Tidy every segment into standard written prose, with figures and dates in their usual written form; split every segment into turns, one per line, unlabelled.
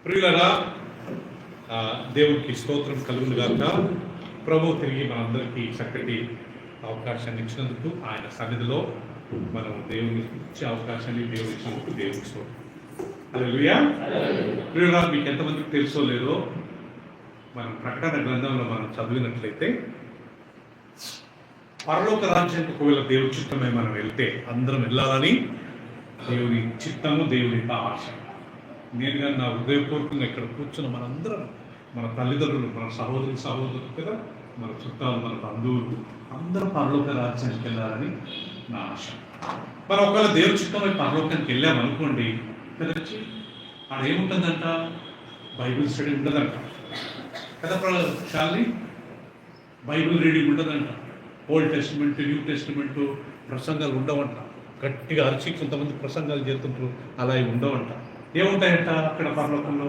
ప్రియులరా, దేవునికి స్తోత్రం కలుగును గాక. ప్రభు తిరిగి మనందరికీ చక్కటి అవకాశాన్ని ఇచ్చినందుకు, ఆయన సన్నిధిలో మనం దేవుని ఇచ్చే అవకాశాన్ని దేవుడు ఇచ్చినందుకు దేవునికి స్తోత్రం. హల్లెలూయా. ప్రియులరా, మీకు ఎంతమందికి తెలుసో లేదో, మనం ప్రకటన గ్రంథంలో మనం చదివినట్లయితే పరలోక రాజ్యానికి ఒకవేళ దేవుడి చిత్తమే మనం వెళ్తే అందరం వెళ్ళాలని దేవుని చిత్తము, దేవుని ఆశ. నేను కానీ నా హృదయపూర్వకంగా ఇక్కడ కూర్చున్న మనందరం, మన తల్లిదండ్రులు, మన సహోదరులు కదా, మన చుట్టాలు, మన బంధువులు అందరూ పరలోక రాజ్యానికి వెళ్ళాలని నా ఆశ. మనం ఒకవేళ దేవుడి చిత్తమై పరలోకానికి వెళ్ళామనుకోండి కదొచ్చి ఆడ ఏముంటుందంట? బైబిల్ స్టడీ ఉండదంట కదా, శాలిని బైబిల్ రీడింగ్ ఉండదంట. ఓల్డ్ టెస్టిమెంట్, న్యూ టెస్టిమెంట్ ప్రసంగాలు ఉండవంట. గట్టిగా అరిచి కొంతమంది ప్రసంగాలు చేస్తుంటారు, అలా ఉండవంట. ఏముంటాయంట అక్కడ పరలోకంలో?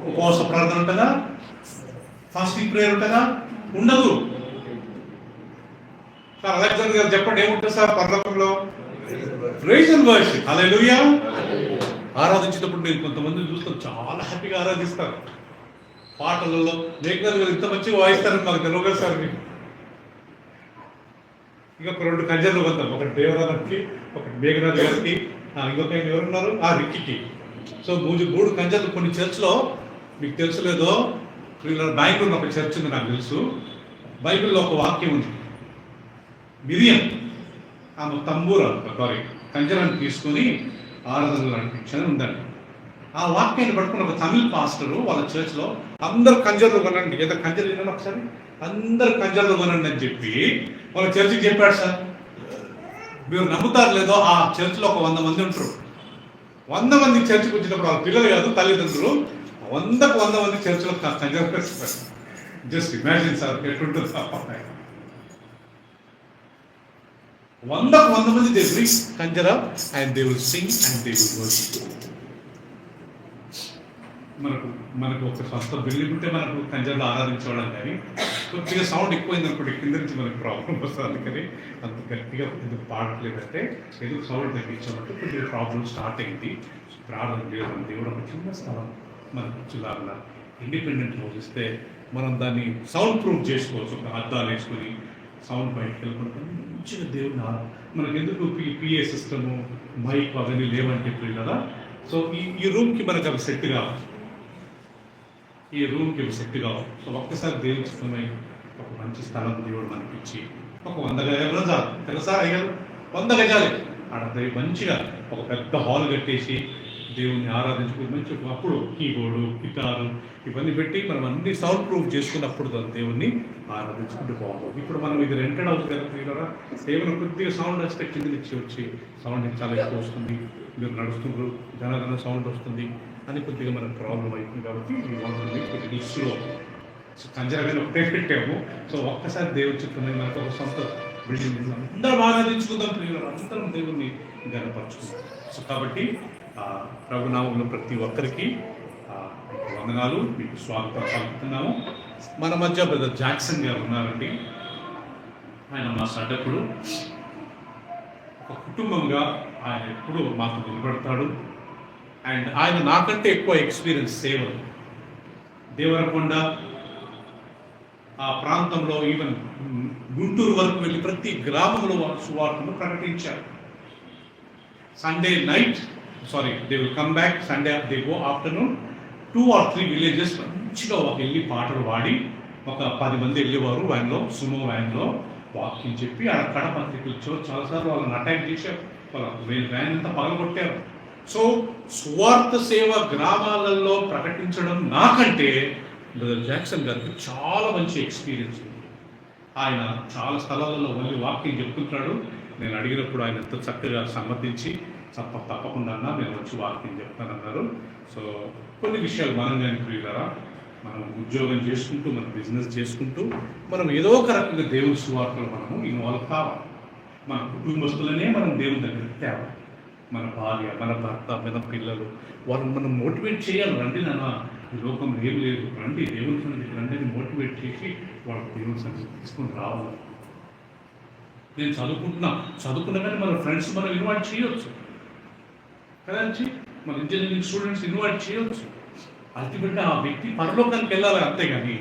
ఉపవాస ప్రార్థన ఉంటుందా? ఫాస్టింగ్ ప్రేయర్ ఉంటుందా? ఉండదు. సార్ అలెగ్జాండర్ గారు చెప్పండి, ఏముంటుంది సార్ పరలోకంలో? Praise and worship. హల్లెలూయా. ఆరాధించేటప్పుడు నేను కొంతమంది చూస్తాను, చాలా హ్యాపీగా ఆరాధిస్తారు. పాటలలో మేఘనాథ్ గారు ఇంత మంచిగా వాయిస్తారని మాకు తెలియదు సార్. మీకు ఇంకా 2 కంజర్లు పోతాం, ఒకటి దేవరానికి, ఒకటి మేఘనాథ్ గారికి, ఇంకొక ఎవరున్నారు రిక్కికి. సో 3 కంజర్లు. కొన్ని చర్చ్లో మీకు తెలుసులేదో, బైబిల్లో ఒక చర్చ్ ఉంది, నాకు తెలుసు. బైబిల్లో ఒక వాక్యం ఉంది. మిరియం ఆమె కంజరాన్ని తీసుకొని ఆరాధనలు అనిపించని ఉందండి. ఆ వాక్యాన్ని పట్టుకుని ఒక తమిళ పాస్టరు వాళ్ళ చర్చ్లో అందరు కంజర్లు కొనండి, ఏదో కంజర్లు వినండి ఒకసారి, అందరు కంజర్లు కొనండి అని చెప్పి వాళ్ళ చర్చికి చెప్పాడు. సార్ మీరు నమ్ముతారు లేదో, ఆ చర్చిలో ఒక 100 మంది ఉంటారు. 100 మంది చర్చికి వచ్చినప్పుడు వాళ్ళ పిల్లలు కాదు, తల్లిదండ్రులు 100కు 100 మంది చర్చిలో కంజర్ వేస్తారు. జస్ట్ ఇమాజిన్ సార్, ఎట్లుంటుంది సార్. 100కు 100 మంది they bring kanjira and they will sing and they will worship. మనకు ఒక స్వంత బిల్డింగ్ ఉంటే మనకు కంజర్లో ఆరాధించడం, కానీ కొద్దిగా సౌండ్ ఎక్కువైంది అనుకోండి, కింద నుంచి మనకు ప్రాబ్లం వస్తుంది. అందుకని అంత గట్టిగా ఎందుకు పాడట్లేదంటే, ఎందుకు సౌండ్ తగ్గించామంటే కొద్దిగా ప్రాబ్లం స్టార్ట్ అయింది. ప్రార్థన చేయడం, దేవుడు ఒక చిన్న స్థలం మనకు చులాగా ఇండిపెండెంట్ హౌస్ ఇస్తే మనం దాన్ని సౌండ్ ప్రూఫ్ చేసుకోవచ్చు. ఒక అద్దాలు వేసుకొని సౌండ్ బయటకు వెళ్ళకుండా మంచిగా దేవుడిని మనకు ఎందుకు పిఏ సిస్టము, మైక్ అవన్నీ లేవని చెప్పి కదా. సో ఈ రూమ్కి మనకు అవి సెట్ కావాలి, ఈ రూమ్కి సెట్ కావాలి. సో ఒక్కసారి దేవుడి చిత్తమై ఒక మంచి స్థలం దేవుడు మనకి ఇచ్చి ఒక 100 గజాలు చాలు తెలుసా, అయ్యారు 100 గజాలే ఆడ మంచిగా ఒక పెద్ద హాల్ కట్టేసి దేవుణ్ణి ఆరాధించుకుని మంచి అప్పుడు కీబోర్డు, గిటారు ఇవన్నీ పెట్టి మనం అన్ని సౌండ్ ప్రూఫ్ చేసుకున్నప్పుడు దేవుణ్ణి ఆరాధించుకుంటూ బాగుంటుంది. ఇప్పుడు మనం ఇది రెంటెడ్ హౌస్ కదా, ఏమైనా కొద్దిగా సౌండ్ వస్తే కింద నుంచి వచ్చి సౌండ్ చాలా ఎక్కువ వస్తుంది, మీరు నడుస్తుండ్రు జనగణ సౌండ్ వస్తుంది అని కొద్దిగా మనకు ప్రాబ్లం అవుతుంది. కాబట్టి ఈ వాటిని కొద్దిగా ఇష్యూలో కంజరగా ఒకటే పెట్టాము. సో ఒక్కసారి దేవుడి చిత్తమై మనకు ఒక సొంత బిల్డింగ్ అందరం ఆరాధించుకుందాం, ప్రియులు అందరం దేవుణ్ణి గనపరుచుకుందాం. సో కాబట్టి ప్రభునామంలో ప్రతి ఒక్కరికి వందనాలు, మీకు స్వాగతం పలుకుతున్నాము. మన మధ్య బ్రదర్ జాక్సన్ గారు ఉన్నారండి. ఆయన మా సడ్డకుడు. ఒక కుటుంబంగా ఆయన ఎప్పుడు మాకు నిలబడతాడు. అండ్ ఆయన నాకంటే ఎక్కువ ఎక్స్పీరియన్స్ సేవలు. దేవరకొండ ఆ ప్రాంతంలో, ఈవెన్ గుంటూరు వరకు వెళ్ళి ప్రతి గ్రామంలో సువార్తను ప్రకటించారు. Sunday night, they will come back, Sunday they go afternoon 2 or 3 villages మంచిగా వెళ్ళి పాటలు పాడి, ఒక 10 మంది వెళ్ళేవారు వ్యాన్లో, సుమో వ్యాన్లో వాకింగ్ చెప్పి ఆ కడపత్రికలు చాలాసార్లు వాళ్ళని అటాక్ చేశారు, వాళ్ళ వ్యాన్ అంతా పగలగొట్టారు. సో సువార్త సేవ గ్రామాలలో ప్రకటించడం నాకంటే బ్రదర్ జాక్సన్ గారికి చాలా మంచి ఎక్స్పీరియన్స్ ఉంది. ఆయన చాలా స్థలాలలో వెళ్ళి వాకింగ్ చెప్తుంటాడు. నేను అడిగినప్పుడు ఆయన ఎంతో చక్కగా సమ్మతించి తప్పకుండా అన్నా నేను వచ్చి వాకింగ్ చెప్తానన్నారు. సో కొన్ని విషయాలు మనం కానీ ప్రియులారా, మనం ఉద్యోగం చేసుకుంటూ, మన బిజినెస్ చేసుకుంటూ, మనం ఏదో ఒక రకంగా దేవుని సువార్తలు మనము ఇన్వాల్వ్ కావాలి. మన కుటుంబస్తులనే మనం దేవుని దగ్గరికి తేవాలి. మన భార్య, మన భర్త, మన పిల్లలు, వాళ్ళని మనం మోటివేట్ చేయాలి. రండి నాన్న, ఈ లోకంలో ఏం లేదు, రండి దేవుని సన్నిధికి రండి అని మోటివేట్ చేసి వాళ్ళకి దేవుని సన్నిధికి తీసుకొని రావాలి. నేను చదువుకున్నా కానీ మన ఫ్రెండ్స్ మనం ఇన్వైట్ చేయవచ్చు కదండి, మన ఇంజనీరింగ్ స్టూడెంట్స్ ఇన్వైట్ చేయవచ్చు. అల్టిమేట్గా ఆ వ్యక్తి పరలోకానికి వెళ్ళాలి, అంతేగాని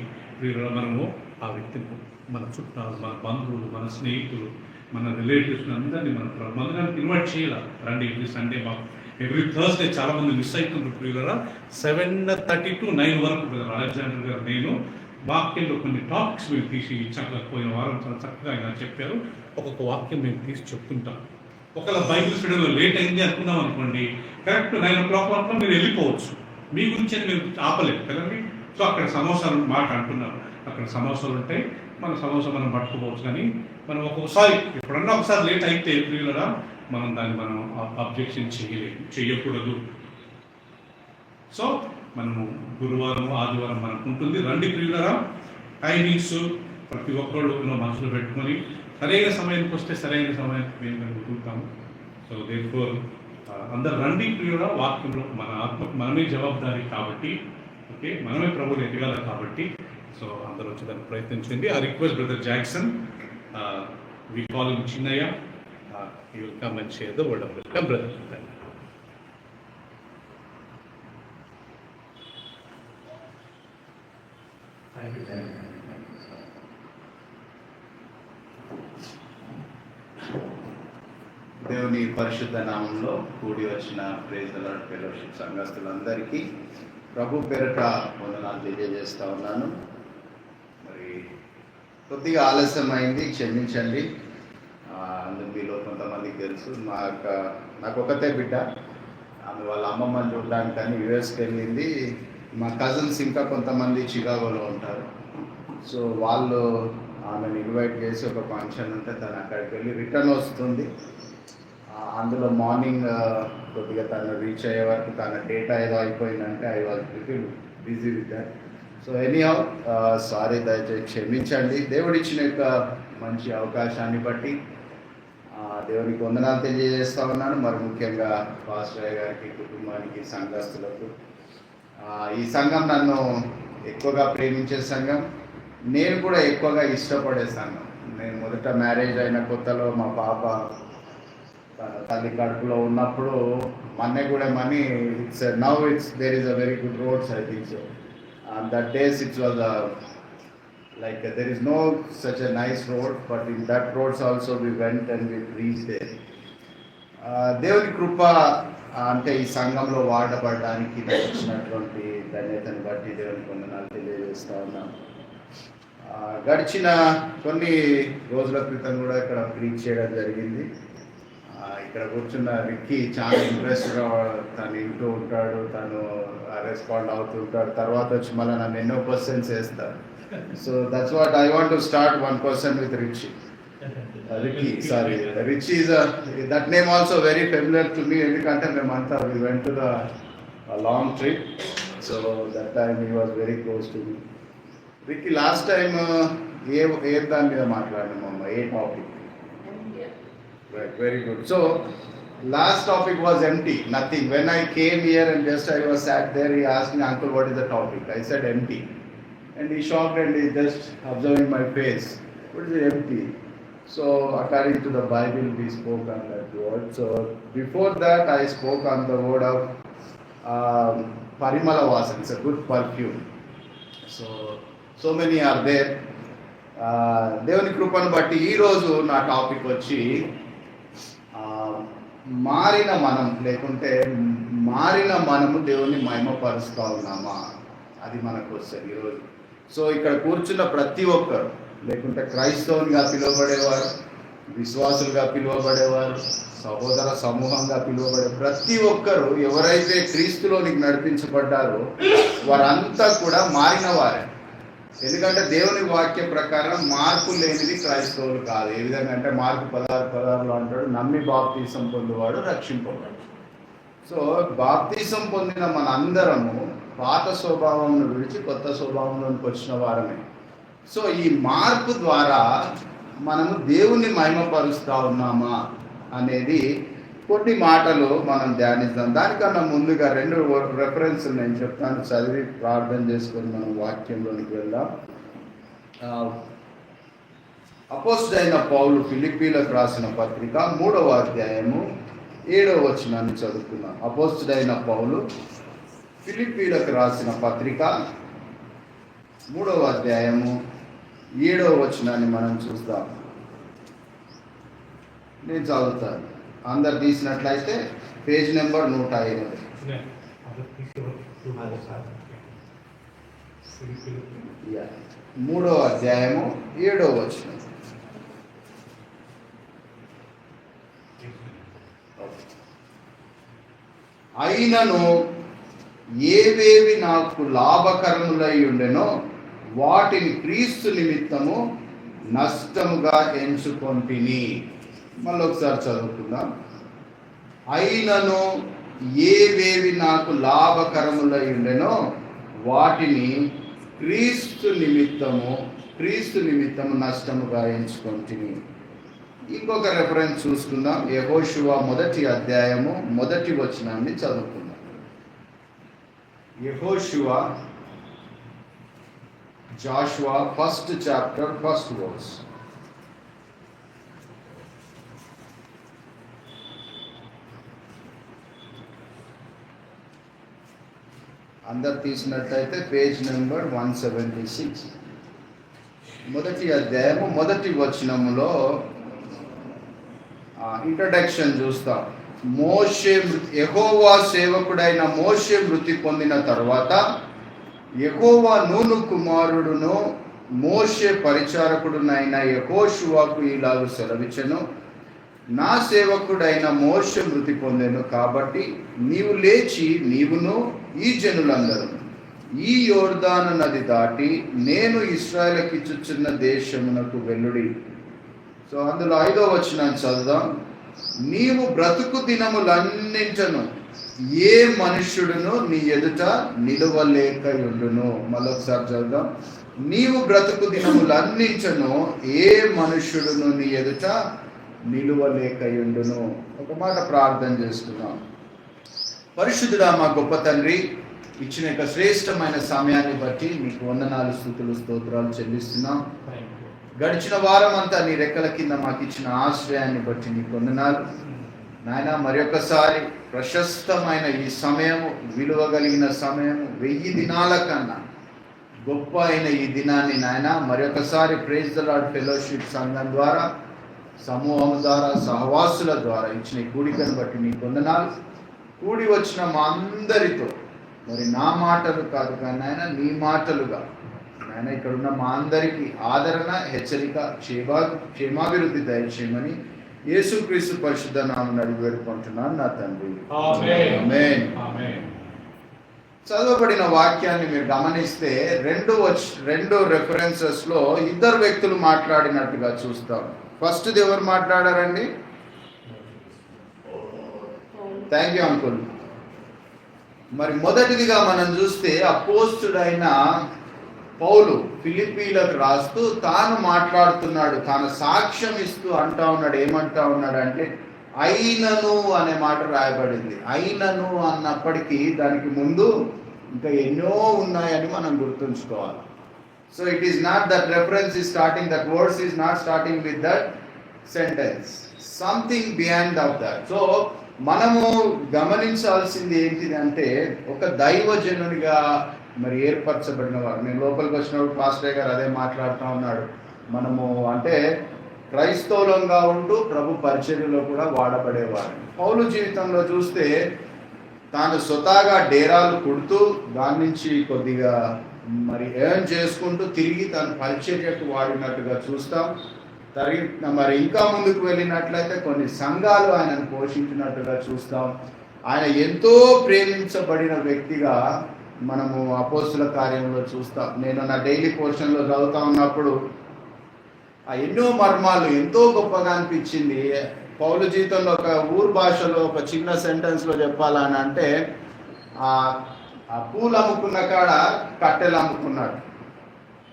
మనము ఆ వ్యక్తిని, మన చుట్టాలు, మన బంధువులు, మన స్నేహితులు, మన రిలేటివ్స్ అందరినీ మన మందిరానికి ఇన్వైట్ చేయాలి. రండి ఎవ్రీ సండే, మాకు ఎవ్రీ థర్స్డే చాలామంది మిస్ అవుతున్నారు ప్రియులరా. 7:30 to 9 వరకు బ్రదర్ అలెగ్జాండర్ గారు నేను వాక్యంలో కొన్ని టాపిక్స్ మేము తీసి చక్కగా పోయిన వారం చాలా చక్కగా ఆయన చెప్పారు. ఒక్కొక్క వాక్యం మేము తీసి చెప్తుంటాం. ఒకవేళ బైబిల్ స్టడీలో లేట్ అయింది అనుకున్నాం అనుకోండి, కరెక్ట్ 9 o'clock వరకు మీరు వెళ్ళిపోవచ్చు. మీ గురించి అని మీరు ఆపలేదు కదండి. సో అక్కడ సమోసాలు మాట అంటున్నారు, అక్కడ సమోసాలు ఉంటాయి, మన సమోసా మనం పట్టుకోవచ్చు. కానీ మనం ఒక్కొక్కసారి ఎప్పుడన్నా ఒకసారి లేట్ అయితే ప్రియులరా మనం దాన్ని మనం అబ్జెక్షన్ చేయకూడదు. సో మనము గురువారం ఆదివారం మనకు ఉంటుంది. రండి ప్రియులరా, టైమింగ్స్ ప్రతి ఒక్కళ్ళు మనసులో పెట్టుకొని సరైన సమయానికి వస్తే సరైన సమయానికి మేము కుదురుతాము. సో దేర్ఫోర్ అందరు రండి ప్రియులరా. వాక్యంలో మన ఆత్మకు మనమే జవాబుదారీ కాబట్టి, ఓకే, మనమే ప్రభువుని ఎదగాలి కాబట్టి, సో అందరూ వచ్చేదానికి ప్రయత్నించండి. ఆ request brother Jackson, we call him Chinnayya, he will come and share the word of welcome, brother.
దేవుని పరిశుద్ధ నామంలో కూడి వచ్చిన ప్రైజ్ ది లార్డ్ ఫెలోషిప్ సంఘస్థులందరికీ ప్రభు పేరట వందనాలు తెలియజేస్తా ఉన్నాను. మరి కొద్దిగా ఆలస్యం అయింది, క్షమించండి. అందుకు మీలో కొంతమందికి తెలుసు, నాకు ఒకతే బిడ్డ, ఆమె వాళ్ళ అమ్మమ్మని చూడడానికి కానీ యుఎస్కి వెళ్ళింది. మా కజిన్స్ ఇంకా కొంతమంది చికాగోలో ఉంటారు. సో వాళ్ళు ఆమెను ఇన్వైట్ చేసి ఒక ఫంక్షన్ ఉంటే తను అక్కడికి వెళ్ళి రిటర్న్ వస్తుంది. అందులో మార్నింగ్ కొద్దిగా తను రీచ్ అయ్యే వరకు తన డేటా ఏదో అయిపోయిందంటే I was little busy with that. So anyhow sorry, దయచేసి క్షమించండి. దేవుడు ఇచ్చిన యొక్క మంచి అవకాశాన్ని బట్టి దేవునికి వందనాలు తెలియజేస్తా ఉన్నాను. మరి ముఖ్యంగా పాస్టర్ గారికి, కుటుంబానికి, సంఘస్థులకు. ఈ సంఘం నన్ను ఎక్కువగా ప్రేమించే సంఘం, నేను కూడా ఎక్కువగా ఇష్టపడే సంఘం. నేను మొదట మ్యారేజ్ అయిన కొత్తలో మా పాప తల్లి కడుపులో ఉన్నప్పుడు మన్నెగూడెం అని there is a very good roads, I think so. That days it's was like there is no such a nice road, but in that roads also we went and we reached there. దేవుని కృప అంటే ఈ సంఘంలో వాడబడడానికి వచ్చినటువంటి ధన్యతను బట్టి దేవునికి వందనాలు తెలియజేస్తా ఉన్నాను. గడిచిన కొన్ని రోజుల క్రితం కూడా ఇక్కడ ప్రీచ్ చేయడం జరిగింది. ఇక్కడ కూర్చున్న రిక్కీ చాలా ఇంట్రెస్ట్గా తను వింటూ ఉంటాడు, తను రెస్పాండ్ అవుతూ ఉంటాడు. తర్వాత వచ్చి మళ్ళీ నన్ను ఎన్నో క్వశ్చన్స్ వేస్తాడు. So that's what I want to start one question with Richie. Ricky, sorry. Richie is that name also very familiar to me. Endukante memanta we went to a long trip. So that time he was very close to me. Ricky, last time ఏ దాని మీద మాట్లాడినామమ్మా, ఏ topic? Right, very good. So last topic was empty, nothing. When I came here and just I was sat there, he asked me, uncle, what is the topic? I said empty. And he shocked and he just observing my face. What is empty? So according to the Bible, we spoke on that word. So before that, I spoke on the word of Parimala Vasan. It's a good perfume. So many are there. దేవుని కృపను బట్టి ఈరోజు నా topic వచ్చి మారిన మనం, లేకుంటే మారిన మనము దేవుని మహిమపరుస్తూ ఉన్నామా, అది మనకు వస్తుంది ఈరోజు. సో ఇక్కడ కూర్చున్న ప్రతి ఒక్కరు, లేకుంటే క్రైస్తవునిగా పిలువబడేవారు, విశ్వాసులుగా పిలువబడేవారు, సహోదర సమూహంగా పిలువబడే ప్రతి ఒక్కరు ఎవరైతే క్రీస్తులోనికి నడిపించబడ్డారో వారంతా కూడా మారిన వారే. ఎందుకంటే దేవుని వాక్య ప్రకారం మార్పు లేనిది క్రైస్తవులు కాదు. ఏ విధంగా అంటే మార్పు 16:16 అంటాడు, నమ్మి బాప్తీసం పొందువాడు రక్షింపబడు. సో బాప్తీసం పొందిన మన అందరము పాత స్వభావం విడిచి కొత్త స్వభావంలోకి వచ్చిన వారమే. సో ఈ మార్పు ద్వారా మనము దేవుణ్ణి మహిమపరుస్తూ ఉన్నామా అనేది కొన్ని మాటలు మనం ధ్యానిద్దాం. దానికన్నా ముందుగా 2 రెఫరెన్స్ నేను చెప్తాను, చదివి ప్రార్థన చేసుకొని మనం వాక్యంలోనికి వెళ్దాం. అపోస్తలుడైన పౌలు ఫిలిప్పీలకు రాసిన పత్రిక 3వ అధ్యాయము 7వ వచనాన్ని చదువుకున్నాం. అపోస్తలుడైన పౌలు ఫిలిప్పీలకు రాసిన పత్రిక 3వ అధ్యాయము 7వ వచనాన్ని మనం చూద్దాం. నేను చదువుతాను. అందరు తీసినట్లయితే పేజ్ నెంబర్ 108. 3వ అధ్యాయము 7వ వచనం. అయినను ఏవేవి నాకు లాభకరములై ఉండెనో వాటిని క్రీస్తు నిమిత్తము నష్టముగా ఎంచుకొంటిని. మళ్ళీ ఒకసారి చదువుకుందాం. అయినను ఏవేవి నాకు లాభకరములై ఉండెనో వాటిని క్రీస్తు నిమిత్తము నష్టముగా ఎంచుకొంటిని. ఇంకొక రెఫరెన్స్ చూసుకుందాం. యెహోషువ 1వ అధ్యాయము 1వ వచనాన్ని చదువుకుందాం. Joshua 1st chapter 1st verse. అందరు తీసినట్లయితే పేజ్ నెంబర్ 176. 1వ అధ్యాయము 1వ వచనములో ఇంట్రడక్షన్ చూస్తాం. యెహోవా సేవకుడైన మోషే మృతి పొందిన తర్వాత యెహోవా నూను కుమారుడును మోషే పరిచారకుడునైన యెహోషువకు ఇలాగ సెలవిచ్చెను, నా సేవకుడైన మోషే మృతి పొందెను కాబట్టి నీవు లేచి నీవును ఈ జనులందరూ ఈ యోర్దాను నది దాటి నేను ఇశ్రాయేలుకి ఇచ్చుచున్న దేశమునకు వెళ్ళుడి. సో అందులో 5వ వచనాన్ని చదువుదాం. నీవు బ్రతుకు దినములన్నింటను ఏ మనుష్యుడును నీ ఎదుట నిలువలేకయుండును. మళ్ళొకసారి చదువుదాం. నీవు బ్రతుకు దినములన్నింటను ఏ మనుష్యుడును నీ ఎదుట నిలువలేకయుండును. ఒక మాట ప్రార్థన చేసుకుందాం. పరిశుద్ధుడా మా గొప్ప తండ్రి, ఇచ్చిన యొక్క శ్రేష్టమైన సమయాన్ని బట్టి నీకు వందనాలు, స్తుతులు, స్తోత్రాలు చెల్లిస్తున్నాం. గడిచిన వారం అంతా నీ రెక్కల కింద మాకు ఇచ్చిన ఆశ్రయాన్ని బట్టి నీకు వందనాలు నాయన. మరొకసారి ప్రశస్తమైన ఈ సమయము, విలువ కలిగిన సమయము, 1000 దినాల కన్నా గొప్ప అయిన ఈ దినాన్ని నాయన మరొకసారి ప్రైజ్ ద లార్డ్ ఫెలోషిప్ సంఘం ద్వారా, సమూహం ద్వారా, సహవాసుల ద్వారా ఇచ్చిన కూడికను బట్టి నీకు వందనాలు. కూడి వచ్చిన మా అందరితో మరి నా మాటలు కాదు కానీ నాయన నీ మాటలుగా నాయన ఇక్కడ ఉన్న మా అందరికీ ఆదరణ, హెచ్చరిక, క్షేమాభివృద్ధి దయచేయమని యేసుక్రీస్తు పరిశుద్ధ నామమున అడిగి వేడుకుంటున్నాను నా తండ్రి. ఆమేన్. చదవబడిన వాక్యాన్ని మీరు గమనిస్తే రెండు రెఫరెన్సెస్ లో 2 వ్యక్తులు మాట్లాడినట్టుగా చూస్తాం. ఫస్ట్ ఎవరు మాట్లాడారండి? Thank you uncle. మరి మొదటిదిగా మనం చూస్తే అపోస్తుడైన పౌలు ఫిలిప్పీలకు రాస్తూ తాను మాట్లాడుతున్నాడు, తాను సాక్ష్యం ఇస్తూ అంటా ఉన్నాడు. ఏమంటా ఉన్నాడు అంటే అయినను అనే మాట రాయబడింది. అయినను అన్నప్పటికీ దానికి ముందు ఇంకా ఎన్నో ఉన్నాయని మనం గుర్తుంచుకోవాలి. So it is not that reference is starting, that words is not starting with that sentence, something behind of that. So మనము గమనించాల్సింది ఏంటిది అంటే ఒక దైవజనునిగా మరి ఏర్పరచబడిన వారు. నేను లోపలికి వచ్చినప్పుడు పాస్టర్ గారు అదే మాట్లాడుతూ ఉన్నాడు. మనము అంటే క్రైస్తవులంగా ఉంటూ ప్రభు పరిచర్యలో కూడా వాడబడేవారు. పౌలు జీవితంలో చూస్తే తాను స్వతహాగా డేరాలు కుడుతూ దాని నుంచి కొద్దిగా మరి ఎర్న్ చేసుకుంటూ తిరిగి తను పరిచర్యకు వాడినట్టుగా చూస్తాం. మరి ఇంకా ముందుకు వెళ్ళినట్లయితే కొన్ని సంఘాలు ఆయనను పోషించినట్టుగా చూస్తాం. ఆయన ఎంతో ప్రేమించబడిన వ్యక్తిగా మనము అపోస్తుల కార్యంలో చూస్తాం. నేను నా డైలీ పోర్షన్లో చదువుతా ఉన్నప్పుడు ఎన్నో మర్మాలు ఎంతో గొప్పగా అనిపించింది. పౌలు జీవితంలో ఒక ఊరు భాషలో ఒక చిన్న సెంటెన్స్లో చెప్పాలని అంటే ఆ పూలు అమ్ముకున్న కాడ కట్టెలు అమ్ముకున్నాడు,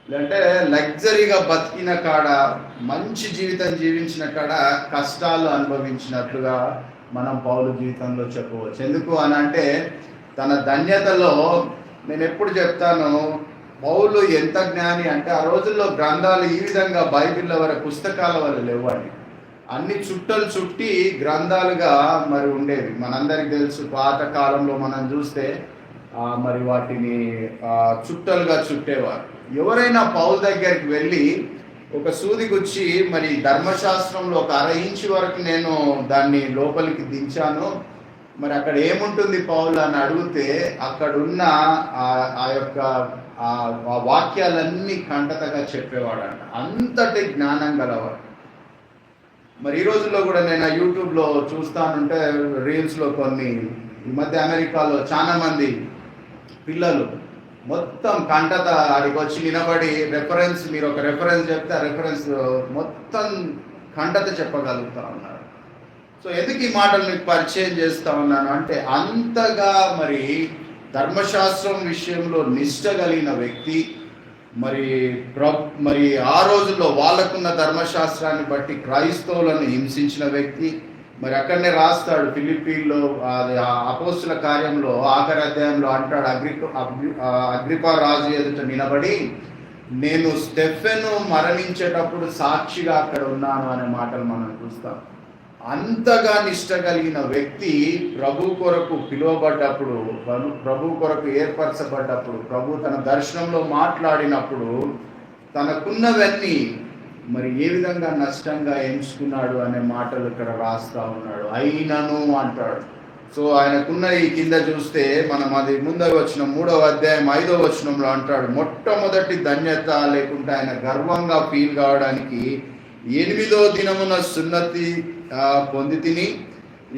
లేదంటే లగ్జరీగా బతికిన కాడ, మంచి జీవితం జీవించిన కాడ కష్టాలు అనుభవించినట్లుగా మనం పౌలు జీవితంలో చెప్పవచ్చు. ఎందుకు అని అంటే తన ధన్యతలో నేను ఎప్పుడు చెప్తాను, పౌలు ఎంత జ్ఞాని అంటే ఆ రోజుల్లో గ్రంథాలు ఈ విధంగా బైబిల్ వల్ల పుస్తకాల వల్ల లేవండి. అన్ని చుట్టలు చుట్టి గ్రంథాలుగా మరి ఉండేవి. మనందరికి తెలుసు, పాత కాలంలో మనం చూస్తే మరి వాటిని చుట్టలుగా చుట్టేవారు. ఎవరైనా పౌలు దగ్గరికి వెళ్ళి ఒక సూది గుచ్చి మరి ధర్మశాస్త్రంలో ఒక 1/2 ఇంచు వరకు నేను దాన్ని లోపలికి దించాను, మరి అక్కడ ఏముంటుంది పౌలు అని అడిగితే అక్కడున్న ఆ యొక్క ఆ వాక్యాలన్నీ కంటతగా చెప్పేవాడంట. అంతటి జ్ఞానం గలవాడు. మరి ఈ రోజుల్లో కూడా నేను యూట్యూబ్లో చూస్తానంటే రీల్స్లో కొన్ని, ఈ మధ్య అమెరికాలో చాలా మంది పిల్లలు మొత్తం కంటత అడిగి వచ్చి నిలబడి రెఫరెన్స్, మీరు ఒక రెఫరెన్స్ చెప్తే ఆ రెఫరెన్స్ మొత్తం కంటత చెప్పగలుగుతా ఉన్నారు. సో ఎందుకు ఈ మాటలు మీకు పరిచయం చేస్తా ఉన్నాను అంటే, అంతగా మరి ధర్మశాస్త్రం విషయంలో నిష్ట కలిగిన వ్యక్తి, మరి ఆ రోజుల్లో వాళ్ళకున్న ధర్మశాస్త్రాన్ని బట్టి క్రైస్తవులను హింసించిన వ్యక్తి. మరి అక్కడనే రాస్తాడు ఫిలిప్పీల్లో, అపోస్తుల కార్యంలో ఆఖరి అధ్యాయంలో అంటాడు, అగ్రిపా రాజు ఎదుట నిలబడి నేను స్టెఫెను మరణించేటప్పుడు సాక్షిగా అక్కడ ఉన్నాను అనే మాటలు మనం చూస్తాం. అంతగా నిష్ట కలిగిన వ్యక్తి ప్రభు కొరకు పిలువబడ్డప్పుడు, ప్రభు కొరకు ఏర్పరచబడ్డప్పుడు, ప్రభు తన దర్శనంలో మాట్లాడినప్పుడు తనకున్నవన్నీ మరి ఏ విధంగా నష్టంగా ఎంచుకున్నాడు అనే మాటలు ఇక్కడ రాస్తా ఉన్నాడు. అయినను అంటాడు. సో ఆయనకున్న ఈ కింద చూస్తే మనం అది ముందర వచ్చిన 3వ అధ్యాయం 5వ వచనంలో అంటాడు, మొట్టమొదటి ధన్యత లేకుంటే ఆయన గర్వంగా ఫీల్ కావడానికి 8వ దినమున సున్నతి పొంది తిని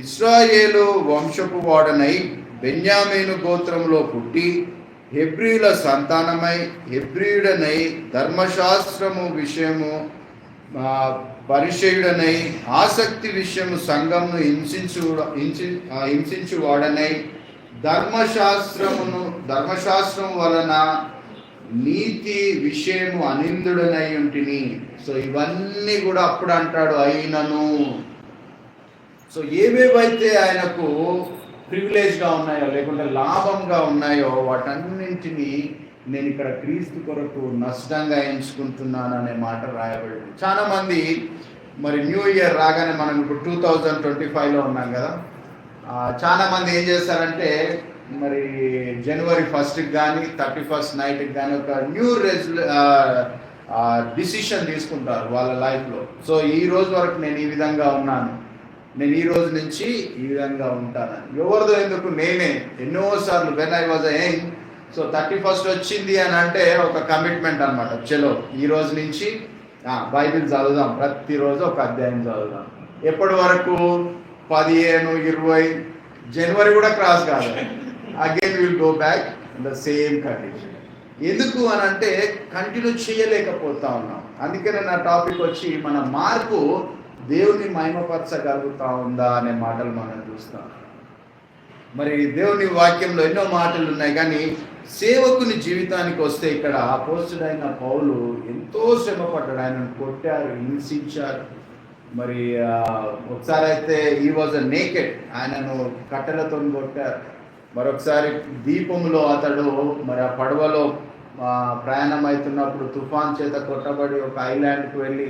ఇశ్రాయేలు వంశపు వాడనై బెన్యామీను గోత్రంలో పుట్టి హెబ్రీల సంతానమై హెబ్రీయుడనై ధర్మశాస్త్రము విషయము పరిచయుడనై ఆసక్తి విషయము సంఘమును హింసించు వాడనై ధర్మశాస్త్రం వలన నీతి విషయము అనిందుడనై ఉంటిని. సో ఇవన్నీ కూడా అప్పుడు అంటాడు అయినను. సో ఏవేవైతే ఆయనకు ప్రివిలేజ్గా ఉన్నాయో లేకుంటే లాభంగా ఉన్నాయో వాటన్నింటినీ నేను ఇక్కడ క్రీస్తు కొరకు నష్టంగా ఎంచుకుంటున్నాను అనే మాట రాయబడింది. చాలా మంది మరి న్యూ ఇయర్ రాగానే మనం ఇప్పుడు 2025లో ఉన్నాం కదా, చాలా మంది ఏం చేస్తారంటే మరి జనవరి 1st కానీ 31st నైట్కి కానీ ఒక న్యూ డిసిషన్ తీసుకుంటారు వాళ్ళ లైఫ్లో. సో ఈ రోజు వరకు నేను ఈ విధంగా ఉన్నాను, నేను ఈ రోజు నుంచి ఈ విధంగా ఉంటానని. ఎవరిదో ఎందుకు, నేనే ఎన్నోసార్లు when I was young, so 31st వచ్చింది అని అంటే ఒక కమిట్మెంట్ అనమాట. చలో ఈ రోజు నుంచి బైబిల్ చదువుదాం, ప్రతిరోజు ఒక అధ్యాయం చదువుదాం. ఎప్పటి వరకు 15, 20 జనవరి కూడా క్రాస్ కాదు, again will go back in the same condition. ఎందుకు అని అంటే కంటిన్యూ చేయలేకపోతా ఉన్నాం. అందుకనే నా టాపిక్ వచ్చి మన మార్పు దేవుని మహిమపరచగలుగుతా ఉందా అనే మాటలు మనం చూస్తాం. మరి దేవుని వాక్యంలో ఎన్నో మాటలు ఉన్నాయి, కానీ సేవకుని జీవితానికి వస్తే ఇక్కడ అపోస్తుడైన పౌలు ఎంతో శ్రమపడ్డాడు. ఆయనను కొట్టారు, హింసించారు. మరి ఒకసారి అయితే ఈ వాజ్ నేకెడ్, ఆయనను కట్టెలతో కొట్టారు. మరొకసారి దీపంలో అతడు మరి ఆ పడవలో ప్రయాణం అవుతున్నప్పుడు తుఫాన్ చేత కొట్టబడి ఒక ఐలాండ్కి వెళ్ళి,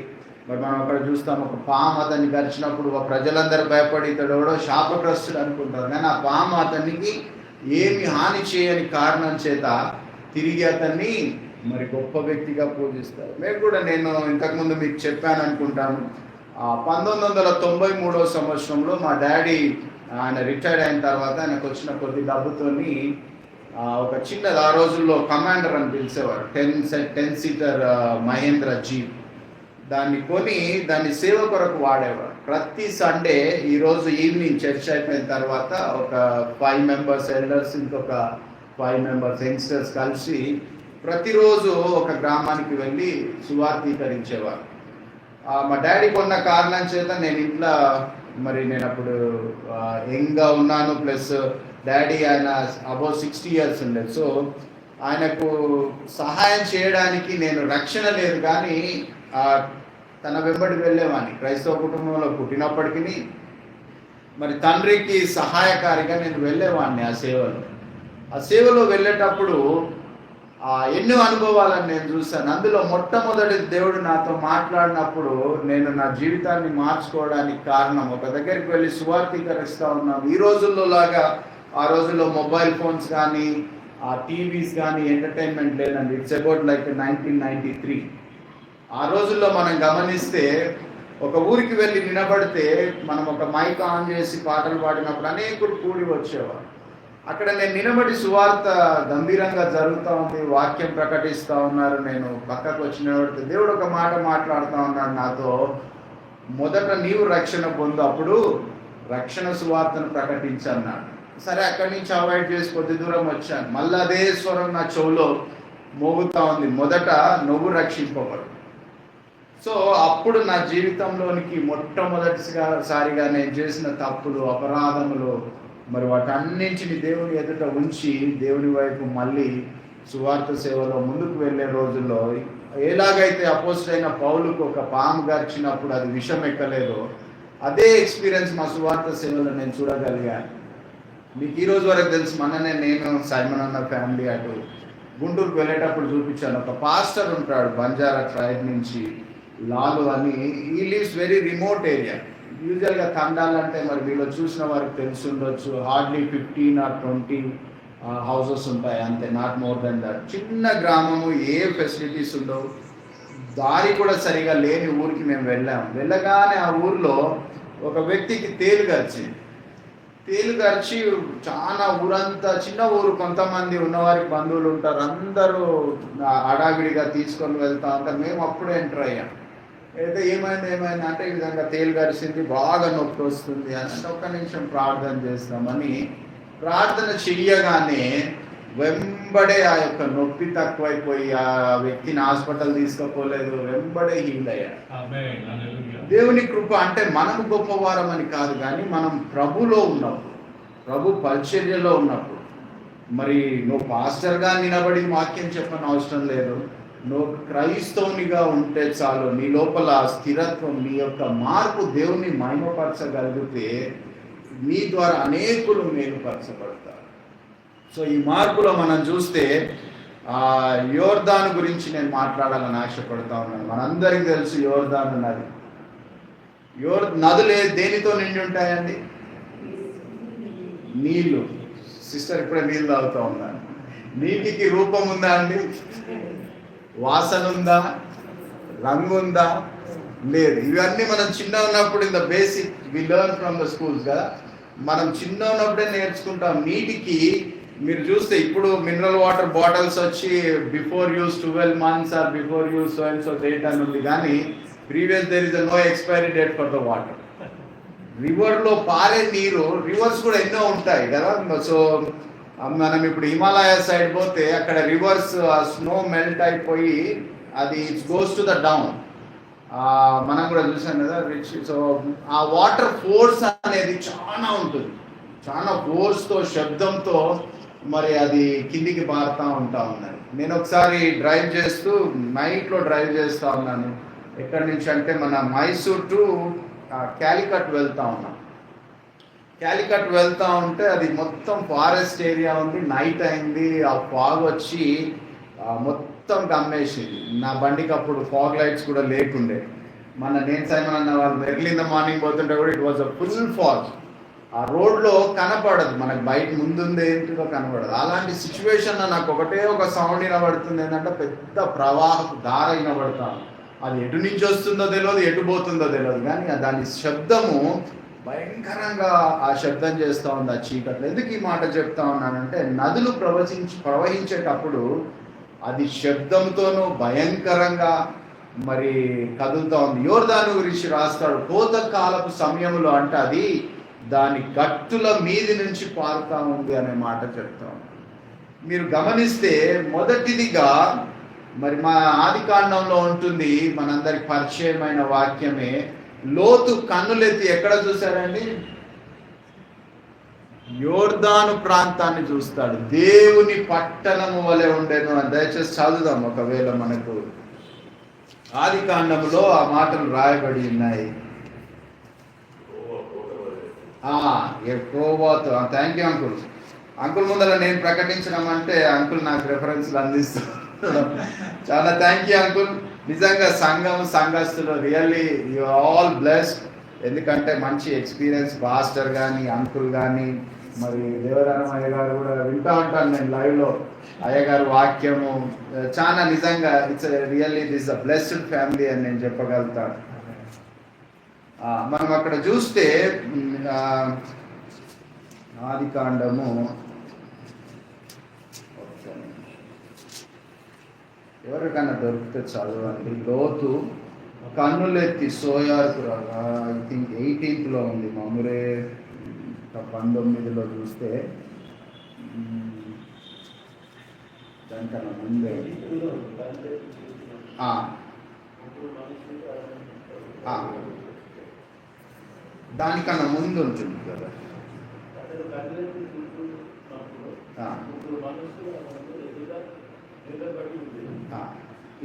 మరి మనం అక్కడ చూస్తాం ఒక పాము అతన్ని గడిచినప్పుడు ప్రజలందరూ భయపడి ఇతడు ఎవడో శాపగ్రస్తుడు అనుకుంటారు, కానీ ఆ పాము అతనికి ఏమి హాని చేయని కారణం చేత తిరిగి అతన్ని మరి గొప్ప వ్యక్తిగా పూజిస్తారు. మేము కూడా, నేను ఇంతకుముందు మీకు చెప్పాను అనుకుంటాను, 1993వ సంవత్సరంలో మా డాడీ ఆయన రిటైర్డ్ అయిన తర్వాత ఆయనకు వచ్చిన కొద్ది డబ్బుతోని ఒక చిన్నది, ఆ రోజుల్లో కమాండర్ అని పిలిచేవారు, 10 సీటర్ మహేంద్ర జీప్, దాన్ని కొని దాన్ని సేవ కొరకు వాడేవారు. ప్రతి సండే ఈరోజు ఈవినింగ్ చర్చ్ అయిపోయిన తర్వాత ఒక 5 మెంబర్స్ ఎల్డర్స్, ఇంకొక 5 మెంబర్స్ యంగ్స్టర్స్ కలిసి ప్రతిరోజు ఒక గ్రామానికి వెళ్ళి సువార్తీకరించేవారు. మా డాడీ కొన్న కారణం చేత నేను ఇంట్లో, మరి నేను అప్పుడు యంగ్గా ఉన్నాను, ప్లస్ డాడీ ఆయన అబౌవ్ 60 years ఉండేది. సో ఆయనకు సహాయం చేయడానికి నేను రక్షణ లేదు కానీ తన వెంబడికి వెళ్ళేవాడిని. క్రైస్తవ కుటుంబంలో పుట్టినప్పటికీ మరి తండ్రికి సహాయకారిగా నేను వెళ్ళేవాడిని ఆ సేవలో వెళ్ళేటప్పుడు ఎన్నో అనుభవాలను నేను చూశాను. అందులో మొట్టమొదటి దేవుడు నాతో మాట్లాడినప్పుడు నేను నా జీవితాన్ని మార్చుకోవడానికి కారణం, ఒక దగ్గరికి వెళ్ళి సువార్తీకరిస్తూ ఉన్నాం. ఈ రోజుల్లో లాగా ఆ రోజుల్లో మొబైల్ ఫోన్స్ కానీ ఆ టీవీస్ కానీ ఎంటర్టైన్మెంట్ లేదండి. It's about like 1993. ఆ రోజుల్లో మనం గమనిస్తే ఒక ఊరికి వెళ్ళి నిలబడితే మనం ఒక మైక్ ఆన్ చేసి పాటలు పాడినప్పుడు అనేకులు కూడి వచ్చేవారు. అక్కడ నేను నిలబడి సువార్త గంభీరంగా జరుగుతూ ఉంది, వాక్యం ప్రకటిస్తూ ఉన్నారు. నేను పక్కకు వచ్చి నిలబడితే దేవుడు ఒక మాట మాట్లాడుతూ ఉన్నాడు నాతో. మొదట నీవు రక్షణ పొందు, అప్పుడు రక్షణ సువార్తను ప్రకటించన్నాడు. సరే, అక్కడి నుంచి అవాయిడ్ చేసి కొద్ది దూరం వచ్చాను. మళ్ళీ అదే స్వరం నా చెవులో మోగుతూ ఉంది, మొదట నువ్వు రక్షింపబడు. సో అప్పుడు నా జీవితంలోనికి మొట్టమొదటిసారిగా నేను చేసిన తప్పులు, అపరాధములు, మరి వాటన్నింటిని దేవుని ఎదుట ఉంచి దేవుని వైపు మళ్ళీ సువార్త సేవలో ముందుకు వెళ్ళే రోజుల్లో ఎలాగైతే అపోస్తలుడైన పౌలుకు ఒక పాము గర్చినప్పుడు అది విషం ఎక్కలేదో, అదే ఎక్స్పీరియన్స్ మా సువార్త సేవలో నేను చూడగలిగాను. మీకు ఈ రోజు వరకు తెలుసు, మొన్ననే నేను సైమన్ అన్న ఫ్యామిలీ అటు గుంటూరుకు వెళ్ళేటప్పుడు చూపించాను. ఒక పాస్టర్ ఉంటాడు బంజారా ట్రైబ్ నుంచి, లాలు అని. ఈ లీవ్స్ వెరీ రిమోట్ ఏరియా. యూజువల్గా తండాలంటే మరి వీళ్ళు చూసిన వారికి తెలిసి ఉండొచ్చు, హార్డ్లీ 15 or 20 హౌసెస్ ఉంటాయి అంతే, నాట్ మోర్ దెన్ దట్. చిన్న గ్రామము, ఏ ఫెసిలిటీస్ ఉండవు, దారి కూడా సరిగా లేని ఊరికి మేము వెళ్ళగానే ఆ ఊర్లో ఒక వ్యక్తికి తేలు గర్చి చాలా ఊరంతా, చిన్న ఊరు, కొంతమంది ఉన్నవారికి బంధువులు ఉంటారు, అందరూ అడావిడిగా తీసుకొని వెళ్తా ఉంటారు. మేము అప్పుడే ఎంటర్ అయ్యాం. అయితే ఏమైంది అంటే ఈ విధంగా తేలు గరిచింది, బాగా నొప్పి వస్తుంది అని, ఒక్క నిమిషం ప్రార్థన చేస్తామని ప్రార్థన చెయ్యగానే వెంబడే ఆ యొక్క నొప్పి తక్కువైపోయి ఆ వ్యక్తిని హాస్పిటల్ తీసుకుపోలేదు, వెంబడే హీల్ అయ్యాడు. దేవుని కృప. అంటే మనం గొప్పవారం అని కాదు, కానీ మనం ప్రభులో ఉన్నప్పుడు, ప్రభు పరిచర్యలో ఉన్నప్పుడు, మరి నువ్వు పాస్టర్గా నిలబడి వాక్యం చెప్పని అవసరం లేదు, నువ్వు క్రైస్తవునిగా ఉంటే చాలు. నీ లోపల స్థిరత్వం, నీ యొక్క మార్పు దేవుని మహిమపరచగలిగితే నీ ద్వారా అనేకులు మేలుపరచబడతారు. సో ఈ మార్పులో మనం చూస్తే యోర్దాను గురించి నేను మాట్లాడాలని ఆశపడతా ఉన్నాను. మనందరికీ తెలుసు యోర్దాను నది. నదులే దేనితో నిండి ఉంటాయండి? నీళ్లు. సిస్టర్ ఇప్పుడే నీళ్ళు తాగుతూ ఉన్నాను. నీటికి రూపం ఉందా అండి? వాసన ఉందా? రంగు ఉందా? లేదు. ఇవన్నీ మనం చిన్న ఉన్నప్పుడు in the basic we learn from the schools కదా, మనం చిన్న ఉన్నప్పుడే నేర్చుకుంటాం. నీటికి మీరు చూస్తే ఇప్పుడు మినరల్ వాటర్ బాటిల్స్ వచ్చి before use 12 months or before use so and so date అని ఉంది, కానీ previous there is no expiry date for the water. రివర్లో పారే నీరు, రివర్స్ కూడా ఎన్నో ఉంటాయి కదా. సో మనం ఇప్పుడు హిమాలయ సైడ్ పోతే అక్కడ రివర్స్ స్నో మెల్ట్ అయిపోయి అది it's goes to the down. మనం కూడా చూసాం కదా రిచ్. సో ఆ వాటర్ ఫోర్స్ అనేది చాలా ఉంటుంది, చాలా ఫోర్స్తో, శబ్దంతో మరి అది కిందికి పారుతూ ఉన్నది. నేను ఒకసారి డ్రైవ్ చేస్తూ, నైట్లో డ్రైవ్ చేస్తూ ఉన్నాను. ఎక్కడి నుంచి అంటే మన మైసూర్ టు క్యాలికట్ వెళ్తూ ఉన్నాం. క్యాలికట్ వెళ్తూ ఉంటే అది మొత్తం ఫారెస్ట్ ఏరియా ఉంది, నైట్ అయింది, ఆ ఫాగ్ వచ్చి మొత్తం గమ్మేసింది. నా బండికి అప్పుడు ఫాగ్ లైట్స్ కూడా లేకుండే. నేను సైమన్ అన్న వాళ్ళు ఎర్లీ ఇన్ ద మార్నింగ్ పోతుంటే కూడా it was a full fog. ఆ రోడ్లో కనపడదు, మనకు బయట ముందుంది ఏంటిదో కనపడదు. అలాంటి సిచ్యువేషన్లో నాకు ఒకటే ఒక సౌండ్ వినబడుతుంది, ఏంటంటే పెద్ద ప్రవాహపు ధార వినబడతాను. అది ఎటు నుంచి వస్తుందో తెలియదు, ఎటు పోతుందో తెలియదు, కానీ దాని శబ్దము భయంకరంగా ఆ శబ్దం చేస్తూ ఉంది ఆ చీకట్లో. ఎందుకు ఈ మాట చెప్తా ఉన్నానంటే, నదులు ప్రవహించేటప్పుడు అది శబ్దంతోనూ భయంకరంగా మరి కదులుతూ ఉంది. యోర్దాను గురించి రాస్తాడు, కోతకాలపు సమయంలో అంటే అది దాని గట్టుల మీది నుంచి పారుతూ ఉంది అనే మాట చెప్తాం. మీరు గమనిస్తే మొదటిదిగా మరి మా ఆదికాండంలో ఉంటుంది, మనందరికి పరిచయమైన వాక్యమే. లోతు కన్నులెత్తి ఎక్కడ చూశాడండి? యోర్దాను ప్రాంతాన్ని చూస్తాడు. దేవుని పట్టణము వలె ఉండేను అని. దయచేసి చదువుదాం ఒకవేళ మనకు ఆదికాండంలో ఆ మాటలు రాయబడి ఉన్నాయి. Thank you uncle. అంకుల్ ముందర నేను ప్రకటించడం అంటే అంకుల్ నాకు రెఫరెన్స్లు అందిస్తాను. చాలా థ్యాంక్ యూ అంకుల్. నిజంగా సంఘస్థులు రియల్లీ యు ఆల్ బ్లెస్డ్. ఎందుకంటే మంచి ఎక్స్పీరియన్స్ పాస్టర్ కానీ అంకుల్ కానీ మరి దేవరామ అయ్యగారు కూడా వింటా ఉంటాను నేను లైవ్లో. అయ్యగారు వాక్యము చాలా నిజంగా it's really this a blessed family అని నేను చెప్పగలుగుతాను. మనం అక్కడ చూస్తే ఆదికాండము ఎవరికైనా దొరికితే చదవండి. లోతు కన్నులెత్తి సోయాకు రాగా ఐ థింక్ 18th ఉంది. మామూలే 19లో చూస్తే దానికన్నా ముందే దానికన్నా ముందు ఉంటుంది కదా.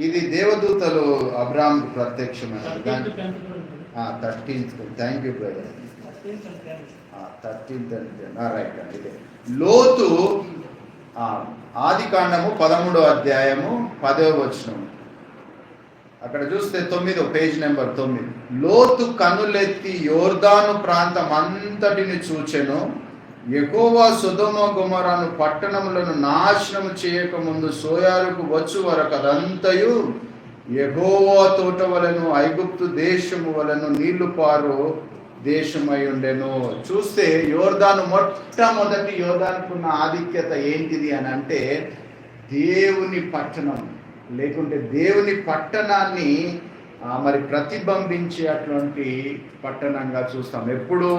ఇది దేవదూతలు అబ్రాహాంకు ప్రత్యక్షమైనది. 13th. Thank you brother. 13th right అండి. ఇదే లోతు ఆదికాండము 13వ అధ్యాయము 10వ వచనం. అక్కడ చూస్తే 9 పేజ్ నెంబర్ 9. లోతు కన్నులెత్తి యోర్దాను ప్రాంతం అంతటిని చూచెను. యెహోవా సొదొమ గొమొరాను పట్టణములను నాశనము చేయకముందు సోయారుకు వచ్చు వరకు అదంతయు యెహోవా తోట వలెను ఐగుప్తు దేశము వలెను నీళ్లు పారు దేశమై ఉండెను. చూస్తే యోర్దాను మొట్టమొదటి యోర్దానుకున్న ఆధిక్యత ఏంటిది అని అంటే దేవుని పట్టణం, లేకుంటే దేవుని పట్టణాన్ని మరి ప్రతిబింబించే అటువంటి పట్టణంగా చూస్తాం. ఎప్పుడు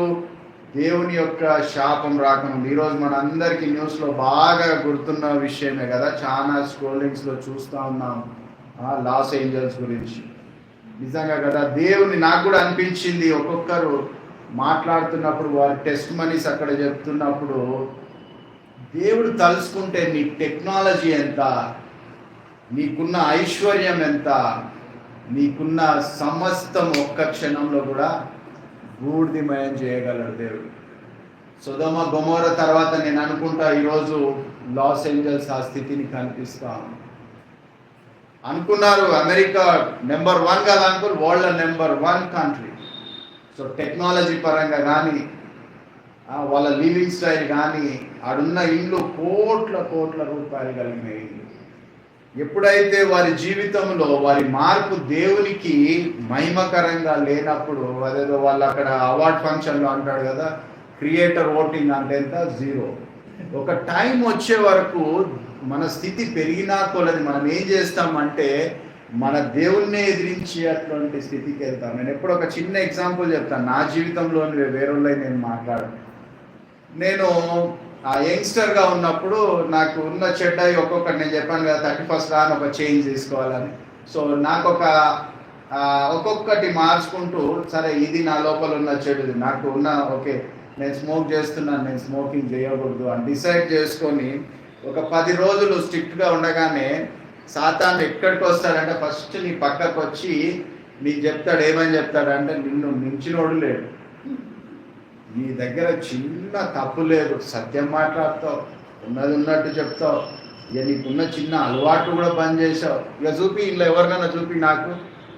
దేవుని యొక్క శాపం రాకముందు. ఈరోజు మన అందరికీ న్యూస్లో బాగా గుర్తున్న విషయమే కదా, చాలా స్క్రోలింగ్స్లో చూస్తూ ఉన్నాం లాస్ ఏంజల్స్ గురించి. నిజంగా కదా, దేవుని నాకు కూడా అనిపించింది ఒక్కొక్కరు మాట్లాడుతున్నప్పుడు వారి టెస్ట్ మనీస్ అక్కడ చెప్తున్నప్పుడు, దేవుడు తలుసుకుంటే నీ టెక్నాలజీ ఎంత, నీకున్న ఐశ్వర్యం ఎంత, నీకున్న సమస్తం ఒక్క క్షణంలో కూడా బూడిదమయం చేయగలడు దేవుడు. సొదొమ గొమొర తర్వాత నేను అనుకుంటా ఈరోజు లాస్ ఏంజల్స్ ఆ స్థితిని కనిపిస్తాం. అనుకున్నారు అమెరికా నెంబర్ 1 కదా అనుకో, world number 1 country. So technology పరంగా కానీ వాళ్ళ లివింగ్ స్టైల్ కానీ, ఆడున్న ఇల్లు కోట్ల రూపాయలు కలిగినాయి. ఎప్పుడైతే వారి జీవితంలో వారి మార్పు దేవునికి మహిమకరంగా లేనప్పుడు, అదేదో వాళ్ళు అక్కడ అవార్డ్ ఫంక్షన్లో అంటాడు కదా, క్రియేటర్ ఓటింగ్ అంటే ఎంత, 0. ఒక టైం వచ్చే వరకు మన స్థితి పెరిగినా కొలది మనం ఏం చేస్తామంటే మన దేవుణ్ణే ఎదిరించి అటువంటి స్థితికి వెళ్తాం. నేను ఎప్పుడు ఒక చిన్న ఎగ్జాంపుల్ చెప్తాను. నా జీవితంలో వేరే నేను మాట్లాడను. నేను యంగ్స్టర్గా ఉన్నప్పుడు నాకు ఉన్న చెడ్డాయి ఒక్కొక్కటి, నేను చెప్పాను కదా 31st రాని ఒక చేంజ్ తీసుకోవాలని. సో నాకు ఒక్కొక్కటి మార్చుకుంటూ, సరే ఇది నా లోపల ఉన్న చెడుది, నాకు ఉన్న ఓకే నేను స్మోక్ చేస్తున్నాను, నేను స్మోకింగ్ చేయకూడదు అని డిసైడ్ చేసుకొని ఒక 10 రోజులు స్ట్రిక్ట్గా ఉండగానే సాతాను ఎక్కడికి వస్తాడంటే ఫస్ట్ నీ పక్కకు వచ్చి నీకు చెప్తాడు. ఏమని చెప్తాడంటే, నిన్ను మించినోడు లేడు, నీ దగ్గర చిన్న తప్పు లేదు, సత్యం మాట్లాడతావు, ఉన్నది ఉన్నట్టు చెప్తావు, ఇక నీకున్న చిన్న అలవాటు కూడా బంద్ చేసావు, ఇక చూపి ఇలా ఎవరికైనా చూపి నాకు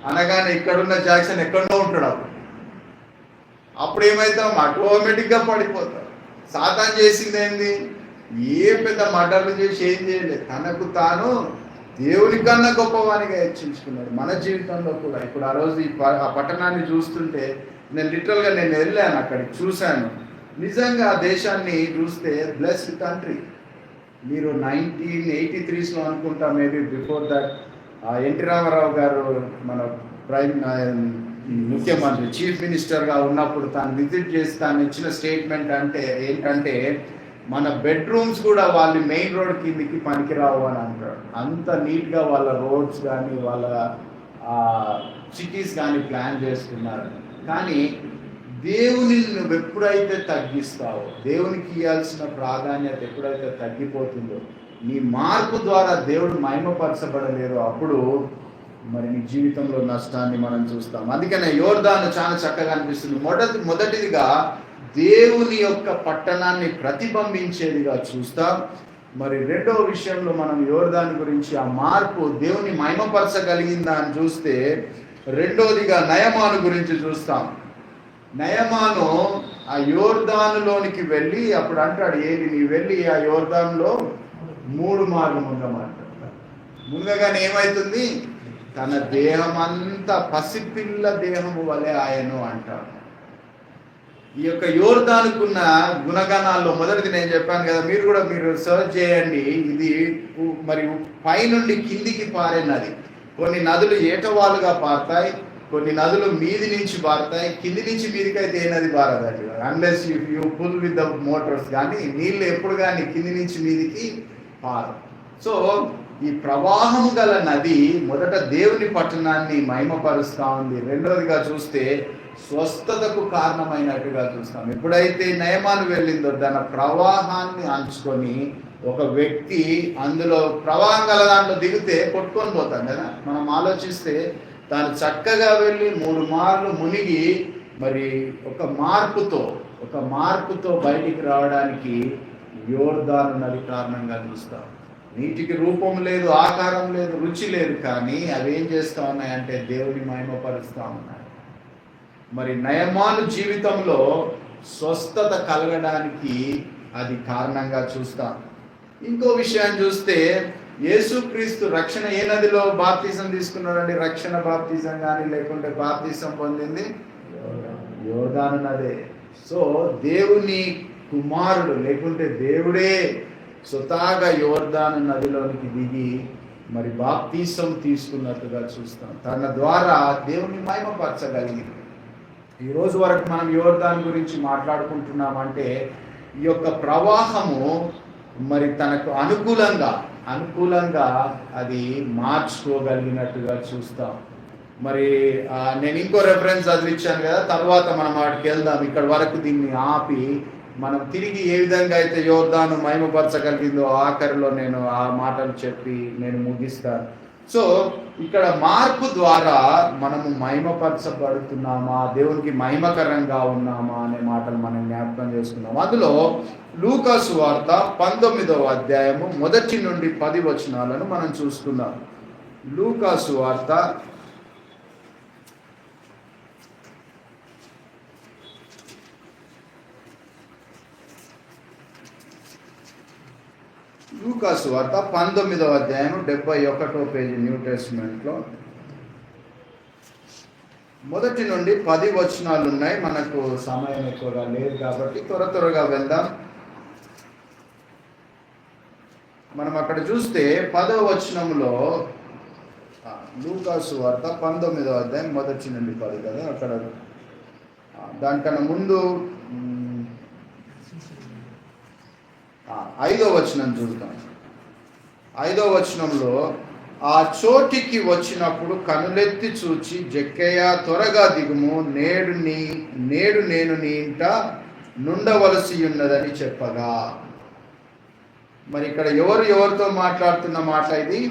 అనగానే ఇక్కడున్న జాక్సన్ ఎక్కడో ఉంటాడు. అప్పుడు ఏమవుతాం, ఆటోమేటిక్గా పడిపోతాం. సాతాను చేసింది ఏంది, ఏ పెద్ద మర్డర్లు చేసి ఏం చేయలేదు, తనకు తాను దేవుని కన్నా గొప్పవానిగా హెచ్చించుకున్నాడు. మన జీవితంలో కూడా ఇప్పుడు ఆ రోజు ఆ పట్టణాన్ని చూస్తుంటే నేను లిటరల్గా నేను వెళ్ళాను, అక్కడికి చూశాను. నిజంగా ఆ దేశాన్ని చూస్తే బ్లెస్డ్ కంట్రీ. మీరు 1983లో అనుకుంటా, maybe before that NT Rama Rao garu మన ముఖ్యమంత్రి చీఫ్ మినిస్టర్గా ఉన్నప్పుడు తాను విజిట్ చేసి తాను ఇచ్చిన స్టేట్మెంట్ అంటే ఏంటంటే, మన బెడ్రూమ్స్ కూడా వాళ్ళు మెయిన్ రోడ్ కిందికి పనికిరావు అని అంటారు. అంత నీట్గా వాళ్ళ రోడ్స్ కానీ వాళ్ళ సిటీస్ కానీ ప్లాన్ చేసుకున్నారు. కానీ దేవుని నువ్వు ఎప్పుడైతే తగ్గిస్తావో, దేవునికి ఇవ్వాల్సిన ప్రాధాన్యత ఎప్పుడైతే తగ్గిపోతుందో, నీ మార్పు ద్వారా దేవుడు మహిమపరచబడలేదో అప్పుడు మరి నీ జీవితంలో నష్టాన్ని మనం చూస్తాం. అందుకనే యోర్దాను చాలా చక్కగా అనిపిస్తుంది. మొదటిదిగా దేవుని యొక్క పట్టణాన్ని ప్రతిబింబించేదిగా చూస్తాం. మరి రెండవ విషయంలో మనం యోర్దాను గురించి ఆ మార్పు దేవుని మహిమపరచగలిగిందా అని చూస్తే, రెండోదిగా నయమాను గురించి చూస్తాం. నయమాను ఆ యోర్దానులోనికి వెళ్ళి అప్పుడు అంటాడు, ఏది నీ వెళ్ళి ఆ యోర్దానులో 3 మార్లు మునగమంటాడు. మునగగానే ఏమవుతుంది? తన దేహం అంతా పసిపిల్ల దేహము వలె ఆయను అంటాడు. ఈ యొక్క యోర్దానుకున్న గుణగణాల్లో మొదటిది నేను చెప్పాను కదా, మీరు సర్చ్ చేయండి. ఇది మరి పైనుండి కిందికి పారే నది. కొన్ని నదులు ఏటవాలుగా పారుతాయి, కొన్ని నదులు మీది నుంచి పారుతాయి. కింది నుంచి మీదికి అయితే ఏ నది పారదండి, unless you pull with the motors. కానీ నీళ్ళు ఎప్పుడు కానీ కింది నుంచి మీదికి పారు. సో ఈ ప్రవాహము గల నది మొదట దేవుని పట్టణాన్ని మహిమపరుస్తూ ఉంది. రెండవదిగా చూస్తే స్వస్థతకు కారణమైనట్టుగా చూస్తాం. ఎప్పుడైతే నయమాను వెళ్ళిందో తన ప్రవాహాన్ని అంచుకొని ఒక వ్యక్తి అందులో ప్రవాహం గల దాంట్లో దిగితే కొట్టుకొని పోతాం కదా. మనం ఆలోచిస్తే తాను చక్కగా వెళ్ళి 3 మార్లు మునిగి మరి ఒక మార్పుతో బయటికి రావడానికి యోర్దాను నది కారణంగా చూస్తాం. నీటికి రూపం లేదు, ఆకారం లేదు, రుచి లేదు, కానీ అవి ఏం చేస్తూ ఉన్నాయంటే దేవుని మహిమపరుస్తూ ఉన్నాయి. మరి నయమాను జీవితంలో స్వస్థత కలగడానికి అది కారణంగా చూస్తాం. ఇంకో విషయాన్ని చూస్తే యేసుక్రీస్తు రక్షణ ఏ నదిలో బాప్తిజం తీసుకున్నాడండి? రక్షణ బాప్తిజం కానీ లేకుంటే బాప్తిజం పొందింది యోర్దాను నదే. సో దేవుని కుమారుడు లేకుంటే దేవుడే స్వతహాగా యోర్దాను నదిలోనికి దిగి మరి బాప్తిజం తీసుకున్నట్టుగా చూస్తాం. తన ద్వారా దేవుని మహిమపరచగలిగింది. ఈ రోజు వరకు మనం యోర్దాను గురించి మాట్లాడుకుంటున్నామంటే ఈ యొక్క ప్రవాహము మరి తనకు అనుకూలంగా అది మార్చుకోగలిగినట్టుగా చూస్తాం. మరి నేను ఇంకో రెఫరెన్స్ చదివించాను కదా, తర్వాత మనం వాటికి వెళ్దాం. ఇక్కడ వరకు దీన్ని ఆపి మనం తిరిగి ఏ విధంగా అయితే యోర్దాను మహిమపరచగలిగిందో ఆఖరిలో నేను ఆ మాటలు చెప్పి నేను ముగిస్తాను. సో ఇక్కడ మార్పు ద్వారా మనము మహిమపరచబడుతున్నామా, దేవునికి మహిమకరంగా ఉన్నామా అనే మాటలు మనం జ్ఞాపకం చేసుకున్నాం. అందులో లూకా సువార్త 19వ అధ్యాయము 1 నుండి 10 వచనాలను మనం చూసుకుందాం. లూకా సువార్త 19వ అధ్యాయం 71వ పేజీ న్యూ టెస్ట్మెంట్లో 1 నుండి 10 వచనాలు ఉన్నాయి. మనకు సమయం ఎక్కువగా లేదు కాబట్టి త్వరగా వెళ్దాం. మనం అక్కడ చూస్తే 10వ వచనంలో లూకా సువార్త 19వ అధ్యాయం 1 నుండి 10 కదా. అక్కడ దానికన్నా ముందు 5వ వచనం చూద్దాం. 5వ వచనంలో ఆ చోటికి వచ్చినప్పుడు కనులెత్తి చూచి జక్కయ్య త్వరగా దిగుము, నేడు నేను నీ ఇంట నుండవలసి ఉన్నదని చెప్పగా. మరి ఇక్కడ ఎవరితో మాట్లాడుతున్న మాట ఇది?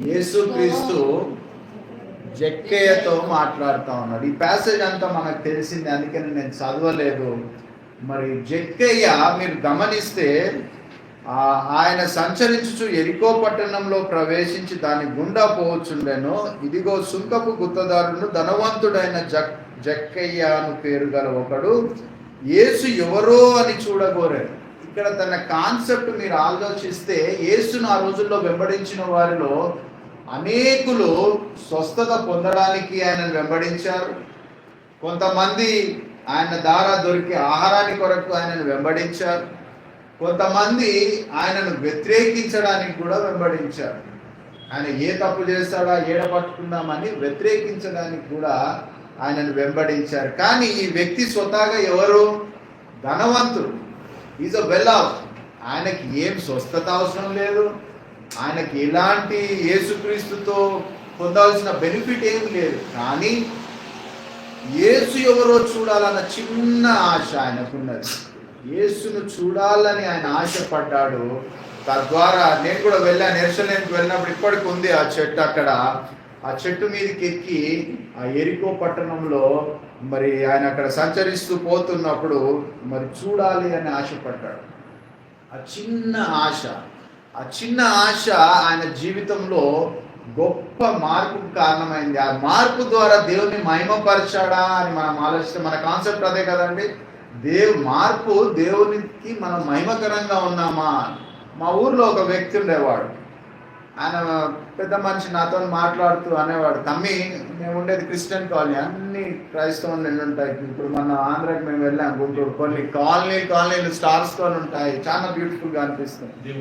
యేసుక్రీస్తు జక్కయ్యతో మాట్లాడుతూ ఉన్నాడు. ఈ ప్యాసేజ్ అంతా మనకు తెలిసింది, అందుకని నేను చదవలేదు. మరి జక్కయ్య మీరు గమనిస్తే ఆయన సంచరించుచు ఎరికో పట్టణంలో ప్రవేశించి దాని గుండా పోవచ్చుండెను. ఇదిగో సుంకపు గుత్తదారును ధనవంతుడైన జక్కయ్య అను పేరు గల ఒకడు యేసు ఎవరో అని చూడగోరాడు. ఇక్కడ తన కాన్సెప్ట్ మీరు ఆలోచిస్తే, యేసును ఆ రోజుల్లో వెంబడించిన వారిలో అనేకులు స్వస్థత పొందడానికి ఆయనను వెంబడించారు. కొంతమంది ఆయన ద్వారా దొరికే ఆహారాన్ని కొరకు ఆయనను వెంబడించారు. కొంతమంది ఆయనను వ్యతిరేకించడానికి కూడా వెంబడించారు. ఆయన ఏ తప్పు చేస్తాడా, ఏడ పట్టుకుందామని వ్యతిరేకించడానికి కూడా ఆయనను వెంబడించారు. కానీ ఈ వ్యక్తి స్వతహాగా ఎవరు? ధనవంతుడు. Is a well of. ఆయనకి ఏం స్వస్థత అవసరం లేదు. ఆయనకి ఎలాంటి యేసుక్రీస్తుతో పొందాల్సిన బెనిఫిట్ ఏం లేదు. కానీ యేసు ఎవరో చూడాలన్న చిన్న ఆశ ఆయనకున్నది. యేసును చూడాలని ఆయన ఆశపడ్డాడు. తద్వారా నేను కూడా వెళ్ళాను, ఎరుషలేముకి వెళ్ళినప్పుడు ఇప్పటికి ఉంది ఆ చెట్టు. అక్కడ ఆ చెట్టు మీదకి ఎక్కి ఆ ఎరికో పట్టణంలో మరి ఆయన అక్కడ సంచరిస్తూ పోతున్నప్పుడు మరి చూడాలి అని ఆశపడ్డాడు. ఆ చిన్న ఆశ ఆయన జీవితంలో గొప్ప మార్పుకు కారణమైంది. ఆ మార్పు ద్వారా దేవుని మహిమపరచాడా అని మనం ఆలోచిస్తే మన కాన్సెప్ట్ అదే కదండి. మార్పు దేవునికి మనం మహిమకరంగా ఉన్నామా. మా ఊర్లో ఒక వ్యక్తి ఉండేవాడు. ఆయన పెద్ద మనిషి నాతో మాట్లాడుతూ అనేవాడు, తమ్మి మేము ఉండేది క్రిస్టియన్ కాలనీ, అన్ని క్రైస్తవులు ఎన్ని ఉంటాయి. ఇప్పుడు మన ఆంధ్రాకి మేము వెళ్ళాం గుంటూరు, కొన్ని కాలనీలు స్టార్స్తో ఉంటాయి, చాలా బ్యూటిఫుల్గా అనిపిస్తుంది.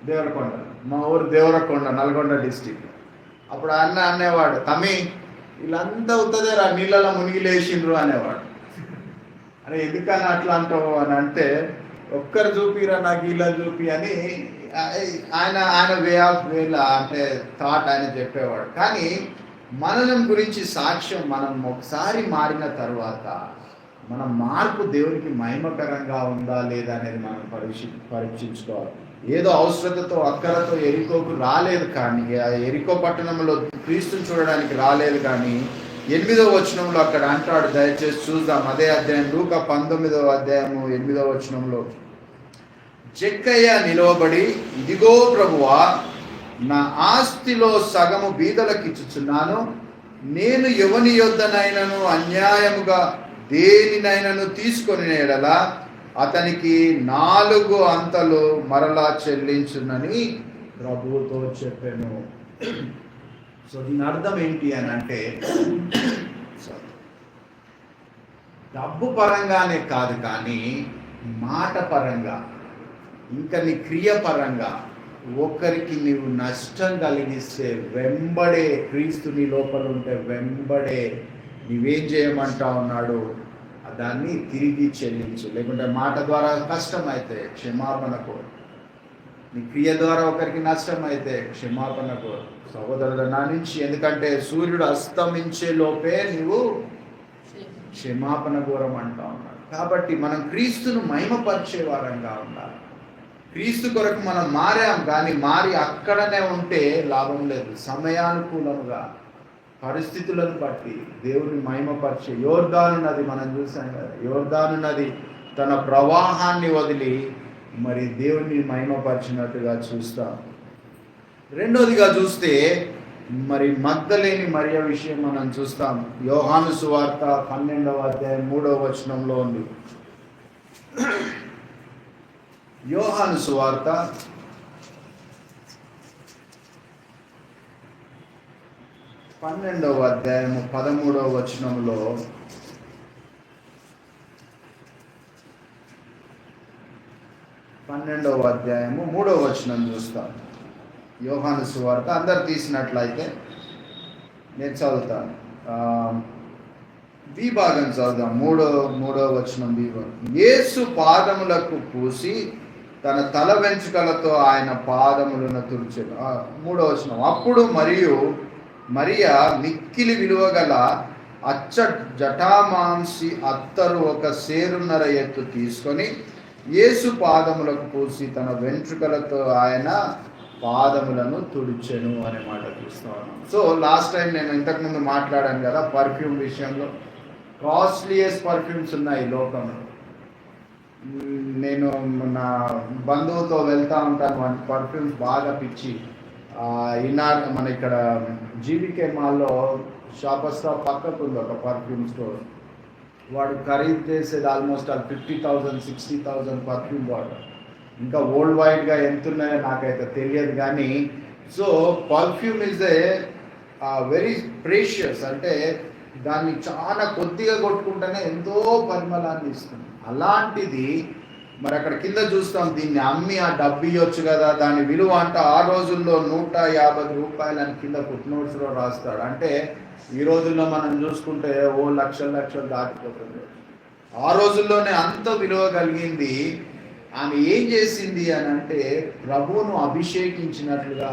దేవరకొండ, మా ఊరు దేవరకొండ, నల్గొండ డిస్టిక్. అప్పుడు అనేవాడు, తమ్మి వీళ్ళంతా అవుతుందే రా నీళ్ళలో మునిగి లేచిండ్రు అనేవాడు. అరే ఎందుకని అట్లా అంటావు అని అంటే, ఒక్కరు చూపిరా నాకు ఇలా చూపి అని ఆయన వేల అంటే థాట్ ఆయన చెప్పేవాడు. కానీ మననం గురించి సాక్ష్యం, మనం ఒకసారి మారిన తర్వాత మన మార్పు దేవునికి మహిమకరంగా ఉందా లేదా అనేది మనం పరీక్షించుకోవాలి. ఏదో అవసరతతో అక్కరతో ఎరికోకు రాలేదు, కానీ ఆ ఎరికో పట్టణంలో క్రీస్తుని చూడడానికి రాలేదు. కానీ 8వ వచనంలో అక్కడ అంటాడు, దయచేసి చూద్దాం. అదే అధ్యాయం లూకా 19వ అధ్యాయము 8వ వచనంలో, జక్కయ్య నిలవబడి, ఇదిగో ప్రభువా, నా ఆస్తిలో సగము బీదలకు ఇచ్చుచున్నాను. నేను ఎవని యొద్దనైనను అన్యాయముగా దేనినైనను తీసుకొని ఎడల అతనికి 4 అంతలు మరలా చెల్లించునని ప్రభువుతో చెప్పాను. సో దీని అర్థం ఏంటి అని అంటే, డబ్బు పరంగానే కాదు, కానీ మాట పరంగా, ఇంకా నీ క్రియ పరంగా ఒకరికి నీవు నష్టం కలిగిస్తే వెంబడే, క్రీస్తు నీ లోపల ఉంటే వెంబడే నీవేం చేయమంటా ఉన్నాడు, దాన్ని తిరిగి చెల్లించు. లేకుంటే మాట ద్వారా కష్టం అయితే క్షమాపణ కోరు, నీ క్రియ ద్వారా ఒకరికి నష్టం అయితే క్షమాపణ కోరు. సహోదరుడు నా నుంచి, ఎందుకంటే సూర్యుడు అస్తమించే లోపే నీవు క్షమాపణ కోరమంటా ఉన్నాడు. కాబట్టి మనం క్రీస్తును మహిమపరిచే వారంగా ఉండాలి. క్రీస్తు కొరకు మనం మారాం, కానీ మారి అక్కడనే ఉంటే లాభం లేదు. సమయానుకూలంగా పరిస్థితులను బట్టి దేవుని మహిమపరిచే యోర్దాను నది మనం చూసాం కదా. యోర్దాను నది తన ప్రవాహాన్ని వదిలి మరి దేవుని మహిమపరిచినట్టుగా చూస్తాం. రెండోదిగా చూస్తే మరి మగ్దలేని మరియ విషయం మనం చూస్తాం. యోహాను సువార్త 12వ అధ్యాయం 3వ వచనంలో ఉంది. యోహాను సువార్త 12వ అధ్యాయము 13వ వచనంలో, పన్నెండవ అధ్యాయము 3వ వచనం చూస్తాం. యోహాను సువార్త అందరు తీసినట్లయితే నేను చదువుతాను. బి భాగం చదువుదాం. మూడవ వచనం బి భాగం. యేసు పాదములకు పూసి తన తల వెంట్రుకలతో ఆయన పాదములను తుడిచెను. 3వ వచనం. అప్పుడు మరియా మిక్కిలి విలువగల అచ్చ జటామాంసి అత్తరు 1 సేరున్నర ఎత్తు తీసుకొని యేసు పాదములకు పూసి తన వెంట్రుకలతో ఆయన పాదములను తుడిచెను అనే మాట చూస్తా ఉన్నాం. సో లాస్ట్ టైం నేను ఇంతకుముందు మాట్లాడాను కదా, పర్ఫ్యూమ్ విషయంలో కాస్ట్లీయెస్ట్ పర్ఫ్యూమ్స్ ఉన్నాయి లోకంలో. నేను నా బంధువుతో వెళ్తూ ఉంటాను, పర్ఫ్యూమ్స్ బాగా పిచ్చి. మన ఇక్కడ జీవికే మాల్లో షాపర్ స్టాప్ పక్కకు ఉంది ఒక పర్ఫ్యూమ్ స్టోర్. వాడు ఖరీదు చేసేది ఆల్మోస్ట్ 50,000 60,000 పర్ఫ్యూమ్ వాటర్. ఇంకా వరల్డ్ వైడ్గా ఎంత ఉన్నాయో నాకైతే తెలియదు. కానీ so perfume is a very precious, అంటే దాన్ని చాలా కొద్దిగా కొట్టుకుంటేనే ఎంతో పరిమళాన్ని ఇస్తుంది. అలాంటిది మరి అక్కడ కింద చూస్తాం, దీన్ని అమ్మి ఆ డబ్బు ఇవ్వచ్చు కదా, దాని విలువ అంటే ఆ రోజుల్లో 150 రూపాయలు అని కింద ఫుట్నోట్స్లో రాస్తాడు. అంటే ఈ రోజుల్లో మనం చూసుకుంటే లక్షలు దాటిపోతుంది. ఆ రోజుల్లోనే అంత విలువ కలిగింది. ఆమె ఏం చేసింది అని అంటే, ప్రభువును అభిషేకించినట్లుగా,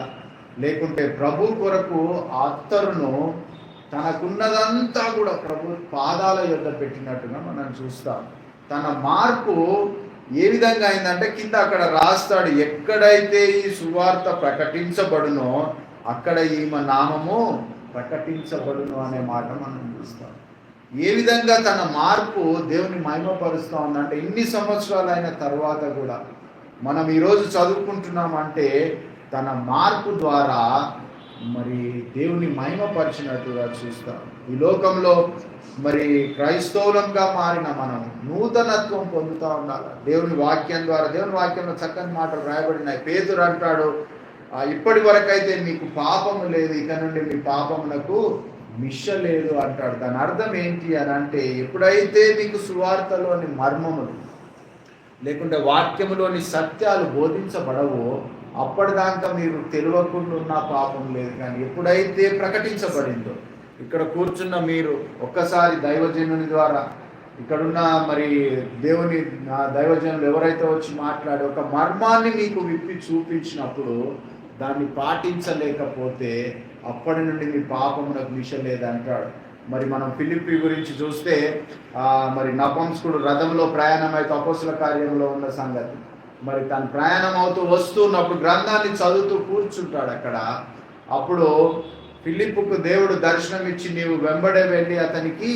లేకుంటే ప్రభు కొరకు అత్తరును తనకున్నదంతా కూడా ప్రభు పాదాల యొద్ద పెట్టినట్టుగా మనం చూస్తాం. తన మార్పు ఏ విధంగా అయిందంటే, కింద అక్కడ రాస్తాడు, ఎక్కడైతే ఈ సువార్త ప్రకటించబడునో అక్కడ ఈమె నామము ప్రకటించబడును అనే మాట మనం చూస్తాం. ఏ విధంగా తన మార్పు దేవుని మహిమపరుస్తూ ఉందంటే, ఇన్ని సంవత్సరాలు అయిన తర్వాత కూడా మనం ఈరోజు చదువుకుంటున్నామంటే తన మార్పు ద్వారా మరి దేవుని మహిమపరిచినట్టుగా చూస్తాం. ఈ లోకంలో మరి క్రైస్తవులంగా మారిన మనం నూతనత్వం పొందుతూ ఉండాలి. దేవుని వాక్యం ద్వారా, దేవుని వాక్యంలో చక్కని మాటలు రాయబడినాయి. పేతురు అంటాడు, ఇప్పటి వరకైతే మీకు పాపము లేదు, ఇక నుండి మీ పాపమునకు మిష లేదు అంటాడు. దాని అర్థం ఏంటి అని అంటే, ఎప్పుడైతే మీకు సువార్తలోని మర్మములు లేకుంటే వాక్యములోని సత్యాలు బోధించబడవో అప్పటిదాకా మీరు తెలియకుండా ఉన్న పాపం లేదు. కానీ ఎప్పుడైతే ప్రకటించబడిందో, ఇక్కడ కూర్చున్న మీరు ఒక్కసారి దైవజనుని ద్వారా, ఇక్కడున్న మరి దేవుని దైవజనులు ఎవరైతే వచ్చి మాట్లాడి ఒక మర్మాన్ని మీకు విప్పి చూపించినప్పుడు దాన్ని పాటించలేకపోతే అప్పటి నుండి మీ పాపమునకు మిష లేదంటాడు. మరి మనం ఫిలిప్పి గురించి చూస్తే మరి నపుంసకుడు రథంలో ప్రయాణం అయితే అపోస్తుల కార్యంలో ఉన్న సంగతి. మరి తను ప్రయాణం అవుతూ వస్తున్నప్పుడు గ్రంథాన్ని చదువుతూ కూర్చుంటాడు అక్కడ. అప్పుడు ఫిలిప్పుకు దేవుడు దర్శనం ఇచ్చి నీవు వెంబడే వెళ్ళి అతనికి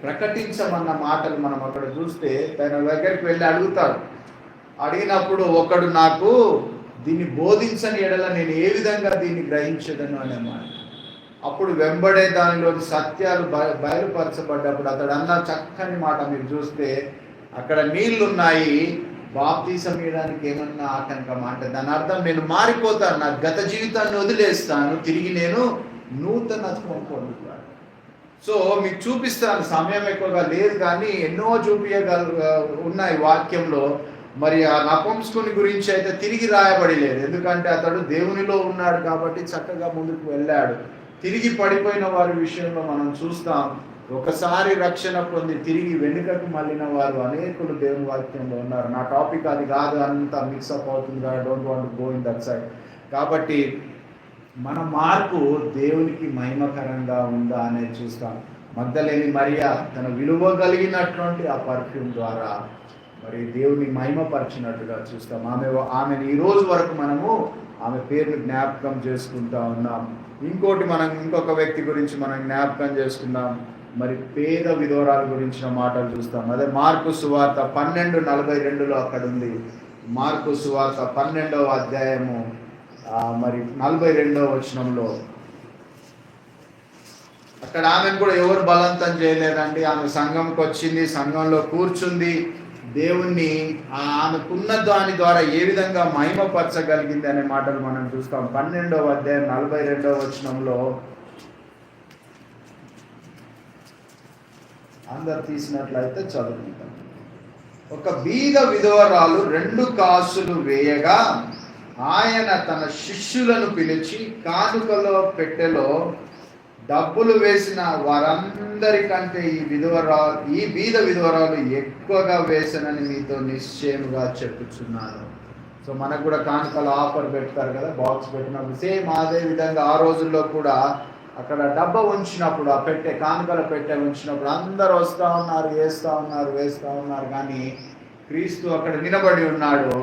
ప్రకటించమన్న మాటలు మనం అక్కడ చూస్తే తన దగ్గరికి వెళ్ళి అడుగుతాడు. అడిగినప్పుడు ఒకడు నాకు దీన్ని బోధించని ఎడల నేను ఏ విధంగా దీన్ని గ్రహించదను అనే మాట. అప్పుడు వెంబడే దానిలోని సత్యాలు బయలుపరచబడ్డప్పుడు అతడు అన్న చక్కని మాట మీరు చూస్తే, అక్కడ నీళ్లున్నాయి, బాప్తీసం ఇవ్వడానికి ఏమన్నా ఆటంకం అంటే దాని అర్థం నేను మారిపోతాను, నా గత జీవితాన్ని వదిలేస్తాను, తిరిగి నేను నూతనత్వం పొందుతాను. సో మీకు చూపిస్తాను, సమయం ఎక్కువగా లేదు కానీ ఎన్నో ఉన్నాయి వాక్యంలో. మరి ఆ నపుంసకుని గురించి అయితే తిరిగి రాయబడి లేదు, ఎందుకంటే అతడు దేవునిలో ఉన్నాడు కాబట్టి చక్కగా ముందుకు వెళ్ళాడు. తిరిగి పడిపోయిన వారి విషయంలో మనం చూస్తాం, ఒకసారి రక్షణ పొంది తిరిగి వెనుకకు మళ్ళిన వారు అనేకులు దేవుని వాక్యంలో ఉన్నారు. నా టాపిక్ అది కాదు, అంతా మిక్సప్ అవుతుంది కదా, don't want go in that side. కాబట్టి మన మార్పు దేవునికి మహిమకరంగా ఉందా అనేది చూస్తాం. మగ్దలేని మరియా తన విలువ కలిగినటువంటి ఆ పర్ఫ్యూమ్ ద్వారా మరి దేవుని మహిమపరిచినట్టుగా చూస్తాం. ఆమెను ఈ రోజు వరకు మనము ఆమె పేరును జ్ఞాపకం చేసుకుంటా ఉన్నాం. ఇంకొక వ్యక్తి గురించి మనం జ్ఞాపకం చేసుకున్నాం. మరి పేద విధవరాల గురించిన మాటలు చూస్తాం. అదే మార్కు సువార్త 12:42 అక్కడ ఉంది. మార్కు సువార్త 12వ అధ్యాయము మరి 42వ వచనంలో అక్కడ ఆమెను కూడా ఎవరు బలవంతం చేయలేదండి. ఆమె సంఘంకి వచ్చింది, సంఘంలో కూర్చుంది, దేవుణ్ణి ఆమెకున్న దాని ద్వారా ఏ విధంగా మహిమపరచగలిగింది అనే మాటలు మనం చూస్తాం. 12వ అధ్యాయం 42వ వచనంలో అందరు తీసినట్లయితే చదువుకుంటాం. ఒక బీద విధవరాలు 2 కాసులు వేయగా ఆయన తన శిష్యులను పిలిచి కానుకలో పెట్టెలో డబ్బులు వేసిన వారందరికంటే ఈ బీద విధవరాలు ఎక్కువగా వేసనని మీతో నిశ్చయముగా చెప్పుచున్నాను. సో మనకు కూడా కానుకలు ఆఫర్ పెడతారు కదా, బాక్స్ పెట్టినప్పుడు సేమ్ అదే విధంగా ఆ రోజుల్లో కూడా అక్కడ డబ్బా ఉంచినప్పుడు, ఆ కానుకల పెట్టె ఉంచినప్పుడు అందరు వస్తూ ఉన్నారు, వేస్తూ ఉన్నారు కానీ క్రీస్తు అక్కడ నిలబడి ఉన్నాడు.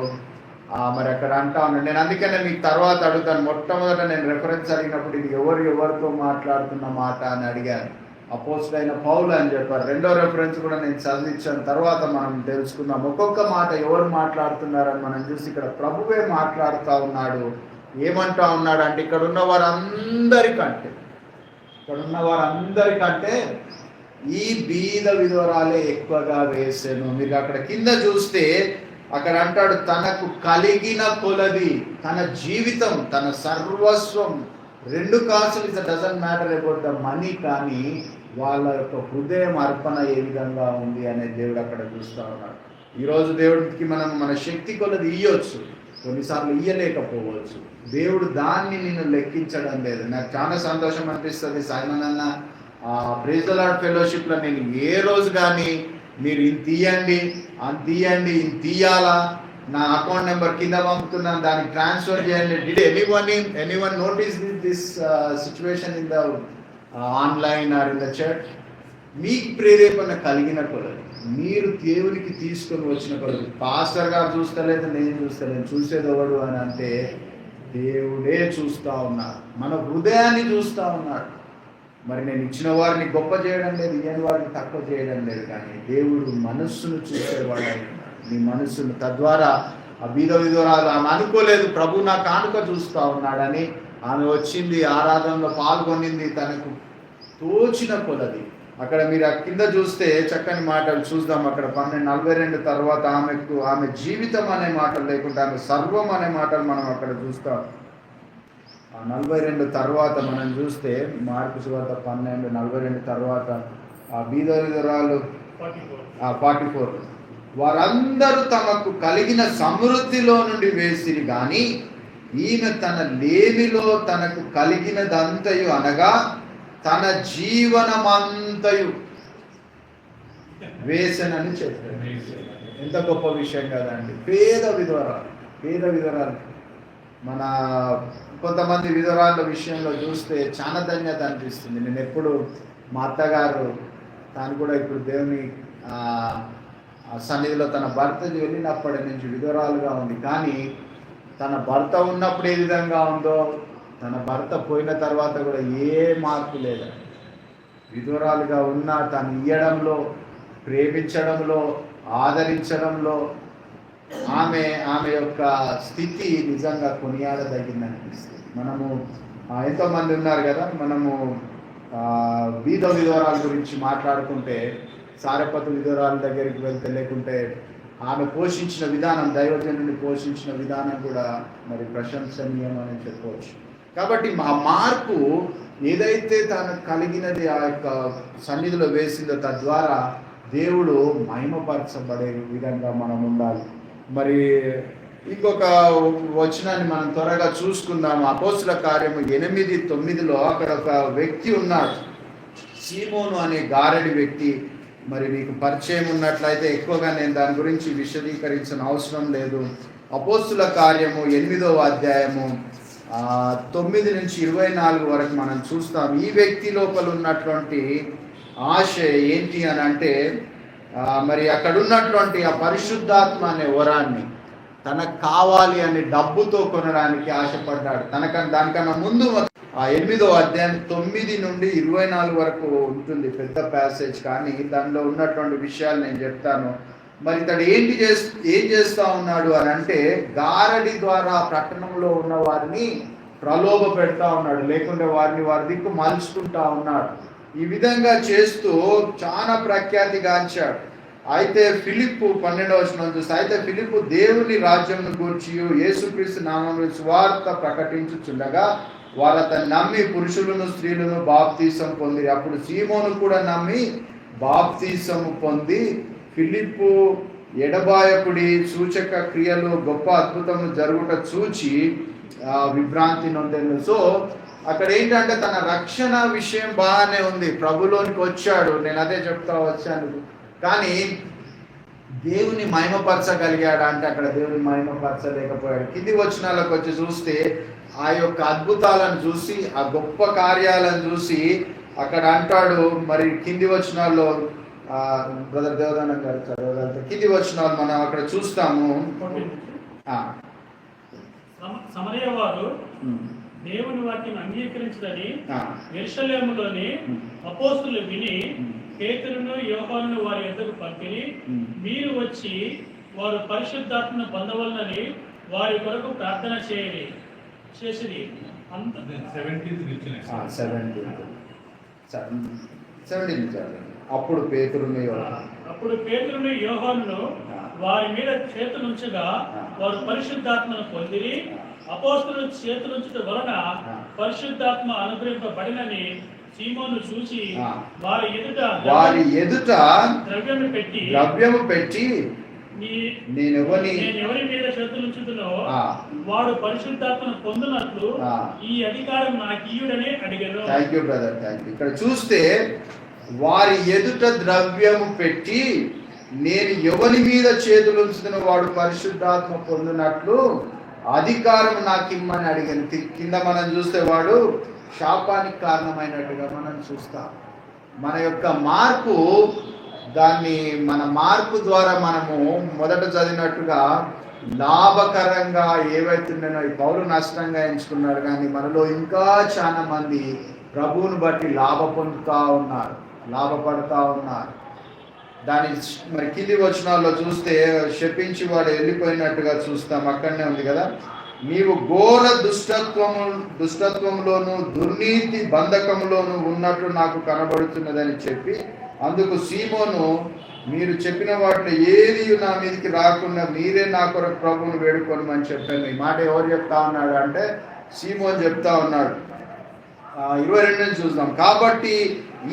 మరి అక్కడ అంటా ఉన్నాడు. నేను అందుకనే మీకు తర్వాత అడుగుతాను, మొట్టమొదట నేను రెఫరెన్స్ అడిగినప్పుడు ఇది ఎవరితో మాట్లాడుతున్న మాట అని అడిగాను. అపోజిట్ అయిన పౌలు అని చెప్పారు. రెండో రెఫరెన్స్ కూడా నేను చదివించాను, తర్వాత మనం తెలుసుకుందాం. ఒక్కొక్క మాట ఎవరు మాట్లాడుతున్నారని మనం చూసి ఇక్కడ ప్రభువే మాట్లాడుతూ ఉన్నాడు. ఏమంటా ఉన్నాడు అంటే, ఇక్కడ ఉన్న వారందరికంటే ఈ బీద విధవరాలే ఎక్కువగా వేసాను. మీరు అక్కడ కింద చూస్తే అక్కడ అంటాడు, తనకు కలిగిన కొలది, తన జీవితం, తన సర్వస్వం, 2 కాసులు, it doesn't matter about the money, కానీ వాళ్ళ యొక్క హృదయం అర్పణ ఏ విధంగా ఉంది అనే దేవుడు అక్కడ చూస్తూ ఉన్నాడు. ఈరోజు దేవుడికి మనం మన శక్తి కొలది ఇయ్యొచ్చు, కొన్నిసార్లు ఇయ్యలేకపోవచ్చు. దేవుడు దాన్ని నేను లెక్కించడం లేదు. నాకు చాలా సంతోషం అనిపిస్తుంది. సైమన్ అన్న ప్రైజ్ ది లార్డ్ ఫెలోషిప్లో నేను ఏ రోజు కానీ మీరు ఇంత తీయండి ఇంత తీయాలా, నా అకౌంట్ నెంబర్ కింద పంపుతున్నాను, దానికి ట్రాన్స్ఫర్ చేయండి. Did anyone notice this situation in the online or in the church? మీకు ప్రేరేపణ కలిగిన కొలది, మీరు దేవునికి తీసుకొని వచ్చిన కొలది. పాస్టర్ గారు చూస్తలేదు, నేను చూస్తలేను, చూసేది ఎవడు అని అంటే దేవుడే చూస్తూ ఉన్నాడు, మన హృదయాన్ని చూస్తూ ఉన్నాడు. మరి నేను ఇచ్చిన వారిని గొప్ప చేయడం లేదు, ఇయ్యని వారిని తక్కువ చేయడం లేదు, కానీ దేవుడు మనస్సును చూసేవాడు. నీ మనస్సును తద్వారా ఆ బీద విధవరాలు ఆమె అనుకోలేదు, ప్రభు నా కానుక చూస్తూ ఉన్నాడని ఆమె వచ్చింది, ఆరాధనలో పాల్గొనింది, తనకు తోచిన కొలది. అక్కడ మీరు ఆ కింద చూస్తే చక్కని మాటలు చూద్దాం. అక్కడ 12:42 తర్వాత ఆమె జీవితం అనే మాటలు లేకుండా ఆమె సర్వం అనే మాటలు మనం అక్కడ చూస్తాం. ఆ 42 తర్వాత మనం చూస్తే మార్కు సువార్త 12:42 తర్వాత ఆ బీదరాలు 44 వారందరూ తమకు కలిగిన సమృద్ధిలో నుండి వేసిరి గాని ఈమె తన లేమిలో తనకు కలిగినదంతయు అనగా తన జీవనమంతయు వేసనని చెప్పారు. ఎంత గొప్ప విషయం కదండి. పేద విధవరాలు మన కొంతమంది విధవరాళ్ళ విషయంలో చూస్తే చాలా ధన్యత అనిపిస్తుంది. నేను ఎప్పుడు మా అత్తగారు తాను కూడా ఇప్పుడు దేవుని సన్నిధిలో తన భర్త వెళ్ళినప్పటి నుంచి విధవరాలుగా ఉంది. కానీ తన భర్త ఉన్నప్పుడు ఏ విధంగా ఉందో తన భర్త పోయిన తర్వాత కూడా ఏ మార్పు లేదు. విధవరాలుగా ఉన్న తను ఇయ్యడంలో, ప్రేమించడంలో, ఆదరించడంలో ఆమె యొక్క స్థితి నిజంగా కొనియాడదగింది అనిపిస్తుంది. మనము ఎంతోమంది ఉన్నారు కదా, మనము విధవరాల గురించి మాట్లాడుకుంటే సారపతు విధవరాల దగ్గరికి వెళ్తే, లేకుంటే ఆమె పోషించిన విధానం, దైవజనుని పోషించిన విధానం కూడా మరి ప్రశంసనీయం అని చెప్పవచ్చు. కాబట్టి ఆ మార్పు ఏదైతే తనకు కలిగినది ఆ యొక్క సన్నిధిలో వేసిందో తద్వారా దేవుడు మహిమపరచబడే విధంగా మనం ఉండాలి. మరి ఇంకొక వచనాన్ని మనం త్వరగా చూసుకుందాం. అపోస్తుల కార్యము 8:9 అక్కడ ఒక వ్యక్తి ఉన్నాడు, సీమోను అనే గారడి వ్యక్తి. మరి మీకు పరిచయం ఉన్నట్లయితే ఎక్కువగా నేను దాని గురించి విశదీకరించిన అవసరం లేదు. అపోస్తుల కార్యము 8వ అధ్యాయము 9 నుంచి 24 వరకు మనం చూస్తాం. ఈ వ్యక్తి లోపల ఉన్నటువంటి ఆశ ఏంటి అని అంటే, మరి అక్కడ ఉన్నటువంటి ఆ పరిశుద్ధాత్మ అనే వరాన్ని తనకు కావాలి అని డబ్బుతో కొనడానికి ఆశపడ్డాడు. దానికన్నా ముందు ఆ 8వ అధ్యాయం 9 నుండి 24 వరకు ఉంటుంది, పెద్ద ప్యాసేజ్. కానీ దానిలో ఉన్నటువంటి విషయాలు నేను చెప్తాను. మరి ఇతడు ఏం చేస్తా ఉన్నాడు అని అంటే, గారడి ద్వారా పట్టణంలో ఉన్న వారిని ప్రలోభ పెడతా ఉన్నాడు, లేకుంటే వారి దిక్కు మలుచుకుంటా ఉన్నాడు. ఈ విధంగా చేస్తూ చాలా ప్రఖ్యాతిగాంచాడు. అయితే ఫిలిప్పు 12వ వచనం చూస్తే, అయితే ఫిలిప్పు దేవుని రాజ్యంను గూర్చి యేసుక్రీస్తు నామములో సువార్త ప్రకటించుచుండగా వారు అతన్ని నమ్మి పురుషులను స్త్రీలను బాప్తీసం పొందిరి. అప్పుడు సీమోను కూడా నమ్మి బాప్తీసము పొంది ఫిలిప్పు ఎడబాయకుడి సూచక క్రియలు గొప్ప అద్భుతము జరుగుట చూచి విభ్రాంతి నొందెను. సో అక్కడ ఏంటంటే తన రక్షణ విషయం బాగానే ఉంది, ప్రభులోనికి వచ్చాడు, నేను అదే చెప్తా వచ్చాను. కానీ దేవుని మహిమపరచగలిగాడు అంటే అక్కడ దేవుని మహిమపరచలేకపోయాడు. కింది వచనాలకు వచ్చి చూస్తే ఆ యొక్క అద్భుతాలను చూసి, ఆ గొప్ప కార్యాలను చూసి అక్కడ అంటాడు. మరి కింది వచనాల్లో బ్రదర్ దేవదానం గారు చదవగలుగుతారు. కింది వచనాలు మనం అక్కడ చూస్తాము.
సమరయ వారు దేవుని వాక్యం అంగీకరించదని యెరూషలేములోని అపోస్తులు విని పేతురును యోహానును వారి యొద్దకు పంపిరి. మీరు వచ్చి వారు పరిశుద్ధాత్మను పొందవలనని వారి కొరకు ప్రార్థన చేసిరి.
అప్పుడు పేతురును
యోహానును వారి మీద చేతులుంచగా వారు పరిశుద్ధాత్మను పొందిరి. అపోస్తులు చేతులుంచుట వలన పరిశుద్ధాత్మ అనుగ్రహింపబడినని సీమోను చూసి వారి ఎదుట ద్రవ్యము పెట్టి నేను ఎవరి మీద చేతులుంచుతున్నో వాడు పరిశుద్ధాత్మను పొందినట్లు ఈ అధికారం నాకు ఇయ్యుడని అడిగారు.
Thank you brother, thank you. ఇక్కడ చూస్తే వారి ఎదుట ద్రవ్యము పెట్టి నేను ఎవరి మీద చేతులుంచుతున్న వాడు పరిశుద్ధాత్మ పొందినట్లు అధికారం నాకు ఇమ్మని అడిగాను. కింద మనం చూస్తే వాడు శాపానికి కారణమైనట్టుగా మనం చూస్తాం. మన యొక్క మార్పు, మన మార్పు ద్వారా మనము మొదట చదివినట్టుగా లాభకరంగా ఏవైతుండేనో ఈ పౌలు నష్టంగా ఎంచుకున్నాడు. కానీ మనలో ఇంకా చాలా మంది ప్రభువును బట్టి లాభపడుతూ ఉన్నారు. దాని మరి కింది వచనాల్లో చూస్తే శపించి వాడు వెళ్ళిపోయినట్టుగా చూస్తాం. అక్కడనే ఉంది కదా, నీవు ఘోర దుష్టత్వములోను దుర్నీతి బంధకములోను ఉన్నట్లు నాకు కనబడుతున్నదని చెప్పి, అందుకు సీమోను, మీరు చెప్పిన వాటిలో ఏది నా మీదకి రాకుండా మీరే నా కొరకు ప్రభువును వేడుకోనమని చెప్పాను. ఈ మాట ఎవరు చెప్తా ఉన్నాడు అంటే సీమోను చెప్తా ఉన్నాడు. 22 నుంచి చూద్దాం. కాబట్టి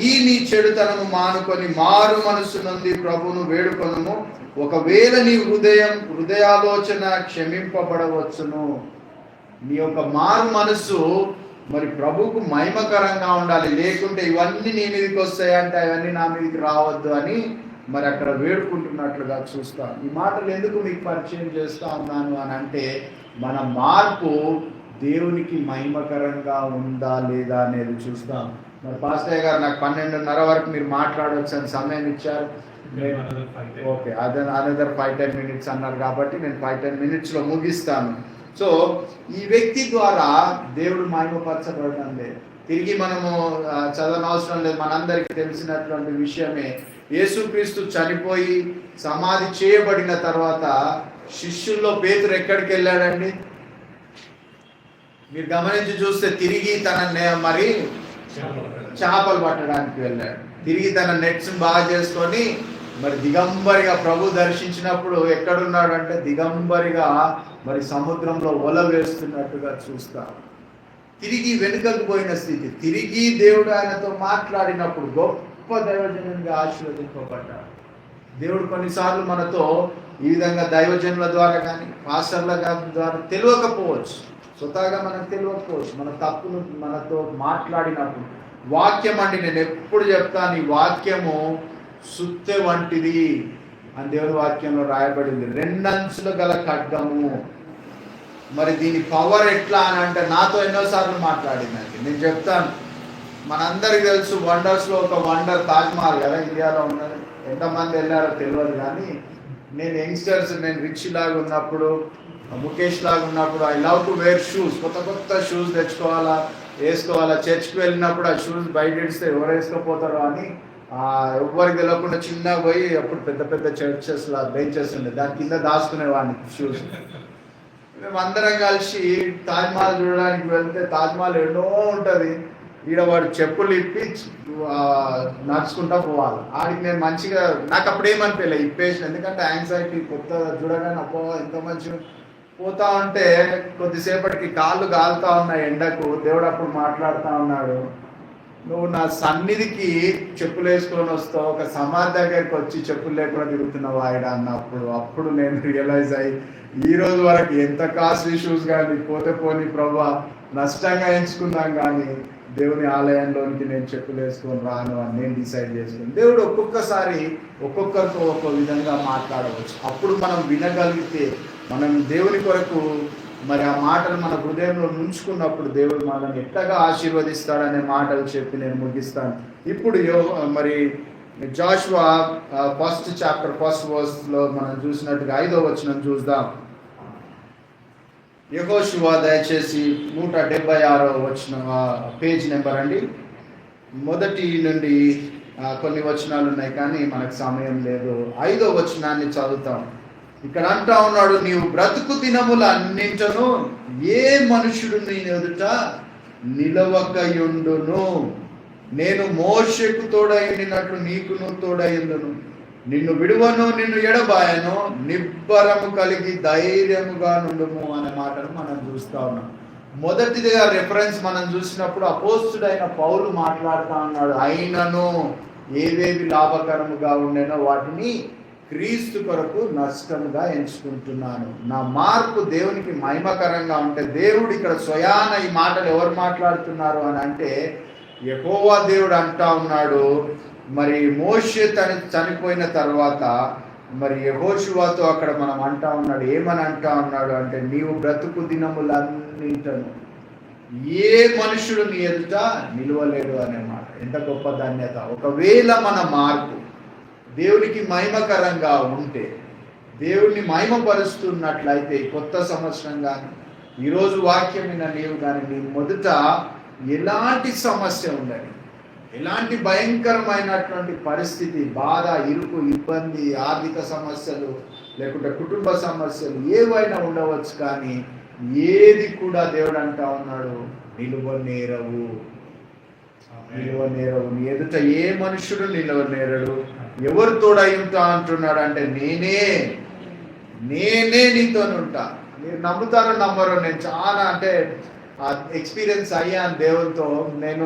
ఈ నీ చెడుతనము మానుకొని మారు మనస్సు నుండి ప్రభువును వేడుకొనుము, ఒకవేళ నీ హృదయాలోచన క్షమింపబడవచ్చును. నీ యొక్క మారు మనస్సు మరి ప్రభువుకు మహిమకరంగా ఉండాలి, లేకుంటే ఇవన్నీ నీ మీదకి వస్తాయంటే అవన్నీ నా మీదకి రావద్దు అని మరి అక్కడ వేడుకుంటున్నట్లుగా చూస్తాం. ఈ మాటలు ఎందుకు మీకు పరిచయం చేస్తా ఉన్నాను అని అంటే, మన మార్పు దేవునికి మహిమకరంగా ఉందా లేదా అనేది చూస్తాం. మరి పాస్టర్ గారు నాకు 12:30 వరకు మీరు మాట్లాడవచ్చు అని సమయం ఇచ్చారు. ఓకే, అనదర్ 5-10 minutes అన్నారు కాబట్టి నేను 5-10 minutes ముగిస్తాను. సో ఈ వ్యక్తి ద్వారా దేవుడు మహిమపరచబడడం లేదు. తిరిగి మనము చదవనవసరం లేదు, మనందరికీ తెలిసినటువంటి విషయమే. యేసుక్రీస్తు చనిపోయి సమాధి చేయబడిన తర్వాత శిష్యుల్లో పేతురు ఎక్కడికి వెళ్ళాడండి? మీరు గమనించి చూస్తే తిరిగి తన మరి చేపలు పట్టడానికి వెళ్ళాడు. తిరిగి తన నెట్స్ బాగా చేసుకొని మరి దిగంబరిగా ప్రభు దర్శించినప్పుడు ఎక్కడున్నాడు అంటే దిగంబరిగా మరి సముద్రంలో వల వేస్తున్నట్టుగా చూస్తాం. తిరిగి వెనుకకు పోయిన స్థితి. తిరిగి దేవుడు ఆయనతో మాట్లాడినప్పుడు గొప్ప దైవజనునిగా ఆశీర్వదింపబడ్డాడు. దేవుడు కొన్నిసార్లు మనతో ఈ విధంగా దైవజనుల ద్వారా కానీ పాస్టర్ల ద్వారా తెలియకపోవచ్చు, స్వతహాగా మనకు తెలియకపోవచ్చు. మన తప్పును మనతో మాట్లాడినప్పుడు వాక్యం అండి, నేను ఎప్పుడు చెప్తాను, ఈ వాక్యము సుత్తె వంటిది అని దేవుని వాక్యంలో రాయబడింది. 2 అంచులు గల ఖడ్గము. మరి దీని పవర్ ఎట్లా అని అంటే నాతో ఎన్నోసార్లు మాట్లాడిందండి. నేను చెప్తాను, మనందరికి తెలుసు వండర్స్లో ఒక వండర్ తాజ్మహల్ కదా ఇండియాలో ఉన్నది. ఎంతమంది వెళ్ళారో తెలియదు, కానీ నేను యంగ్స్టర్స్, నేను రిచ్ లాగా ఉన్నప్పుడు, ముఖేష్ లాగా ఉన్నప్పుడు I love to wear shoes. కొత్త షూస్ తెచ్చుకోవాలా, వేసుకోవాలా. చర్చ్కి వెళ్ళినప్పుడు ఆ షూస్ బయట ఇస్తే ఎవరు వేసుకోపోతారో అని ఎవరికి తెలియకుండా చిన్నగా పోయి, అప్పుడు పెద్ద చర్చెస్ బెంచెస్ ఉండే, దాని కింద దాచుకునేవాడిని షూస్. మేము అందరం కలిసి తాజ్మహల్ చూడడానికి వెళ్తే తాజ్మహల్ ఎన్నో ఉంటుంది, ఈడ వాడు చెప్పులు ఇప్పి నడుచుకుంటా పోవాలి. ఆడికి నేను మంచిగా, నాకు అప్పుడు ఏమనిపించలే ఇప్పేసిన, ఎందుకంటే యాంగ్జైటీ కొత్త చూడగానే అప్పో ఎంత మంచిగా పోతా ఉంటే కొద్దిసేపటికి కాళ్ళు కాలుతా ఉన్నాయి ఎండకు. దేవుడు అప్పుడు మాట్లాడుతూ ఉన్నాడు, నువ్వు నా సన్నిధికి చెప్పులు వేసుకొని వస్తావు, ఒక సమాధి దగ్గరికి వచ్చి చెప్పులు లేకుండా తిరుగుతున్నావు ఆయన అన్నప్పుడు. అప్పుడు నేను రియలైజ్ అయ్యి ఈ రోజు వరకు ఎంత కాస్ట్లీ షూస్ కానీ పోతే పోని ప్రభా నష్టంగా ఎంచుకున్నాం, కానీ దేవుని ఆలయంలోనికి నేను చెప్పులు వేసుకొని రాను అని నేను డిసైడ్ చేసుకుని. దేవుడు ఒక్కొక్కసారి ఒక్కొక్కరితో ఒక్కో విధంగా మాట్లాడవచ్చు. అప్పుడు మనం వినగలిగితే, మనం దేవుని కొరకు మరి ఆ మాటలు మన హృదయంలో ఉంచుకున్నప్పుడు దేవుడు మనల్ని ఎట్టగా ఆశీర్వదిస్తాడనే మాటలు చెప్పి నేను ముగిస్తాను. ఇప్పుడు మరి Jashuva 1st chapter 1st verse మనం చూసినట్టుగా 5వ వచనం చూద్దాం. యెహోషువ దయచేసి 176వ వచనం పేజ్ నెంబర్ అండి. మొదటి నుండి కొన్ని వచనాలు ఉన్నాయి కానీ మనకు సమయం లేదు. 5వ వచనాన్ని చదువుతాం. ఇక్కడ అంటా ఉన్నాడు, నీవు బ్రతుకు దినముల అన్నింటను ఏ మనుషుడు నీ ఎదుట నిలవకయుండును. నేను మోషేకు తోడైనట్లు నీకును తోడైందును. నిన్ను విడువను, నిన్ను ఎడబాయను, నిబ్బరము కలిగి ధైర్యముగా నుండుము అనే మాటను మనం చూస్తా ఉన్నాం. మొదటిదిగా రెఫరెన్స్ మనం చూసినప్పుడు అపోస్తుడైన పౌలు మాట్లాడుతూ ఉన్నాడు, అయినను ఏవేవి లాభకరముగా ఉండేనో వాటిని క్రీస్తు కొరకు నష్టముగా ఎంచుకుంటున్నాను. నా మార్పు దేవునికి మహిమకరంగా ఉంటే, దేవుడు ఇక్కడ స్వయాన ఈ మాటలు ఎవరు మాట్లాడుతున్నారు అని అంటే యెహోవా దేవుడు అంటా ఉన్నాడు. మరి మోషే చనిపోయిన తర్వాత మరి యెహోషువతో అక్కడ మనం అంటా ఉన్నాడు, ఏమని అంటా ఉన్నాడు అంటే, నీవు బ్రతుకు దినములన్నింటను ఏ మనుషుడు నీ ఎదుట నిలవలేడు అనే మాట. ఎంత గొప్ప ధన్యత. ఒకవేళ మన మార్పు దేవునికి మహిమకరంగా ఉంటే, దేవుడిని మహిమపరుస్తున్నట్లయితే, కొత్త సంవత్సరం కానీ ఈరోజు వాక్యం విన్న నీవు కానీ నీ మొదట ఎలాంటి సమస్య ఉండదు, ఎలాంటి భయంకరమైనటువంటి పరిస్థితి, బాధ, ఇరుకు, ఇబ్బంది, ఆర్థిక సమస్యలు లేకుంటే కుటుంబ సమస్యలు ఏవైనా ఉండవచ్చు, కానీ ఏది కూడా దేవుడు అంటా ఉన్నాడు, నిలువనేరవు, నిలువనేరవు. నీ ఎదుట ఏ మనుషుడు నిలువనేరడు. ఎవరు తోడైంటా అంటున్నాడు అంటే నేనే నీతో ఉంటా. మీరు నమ్ముతారో నమ్మరో, నేను చాలా అంటే ఎక్స్పీరియన్స్ అయ్యాను దేవునితో. నేను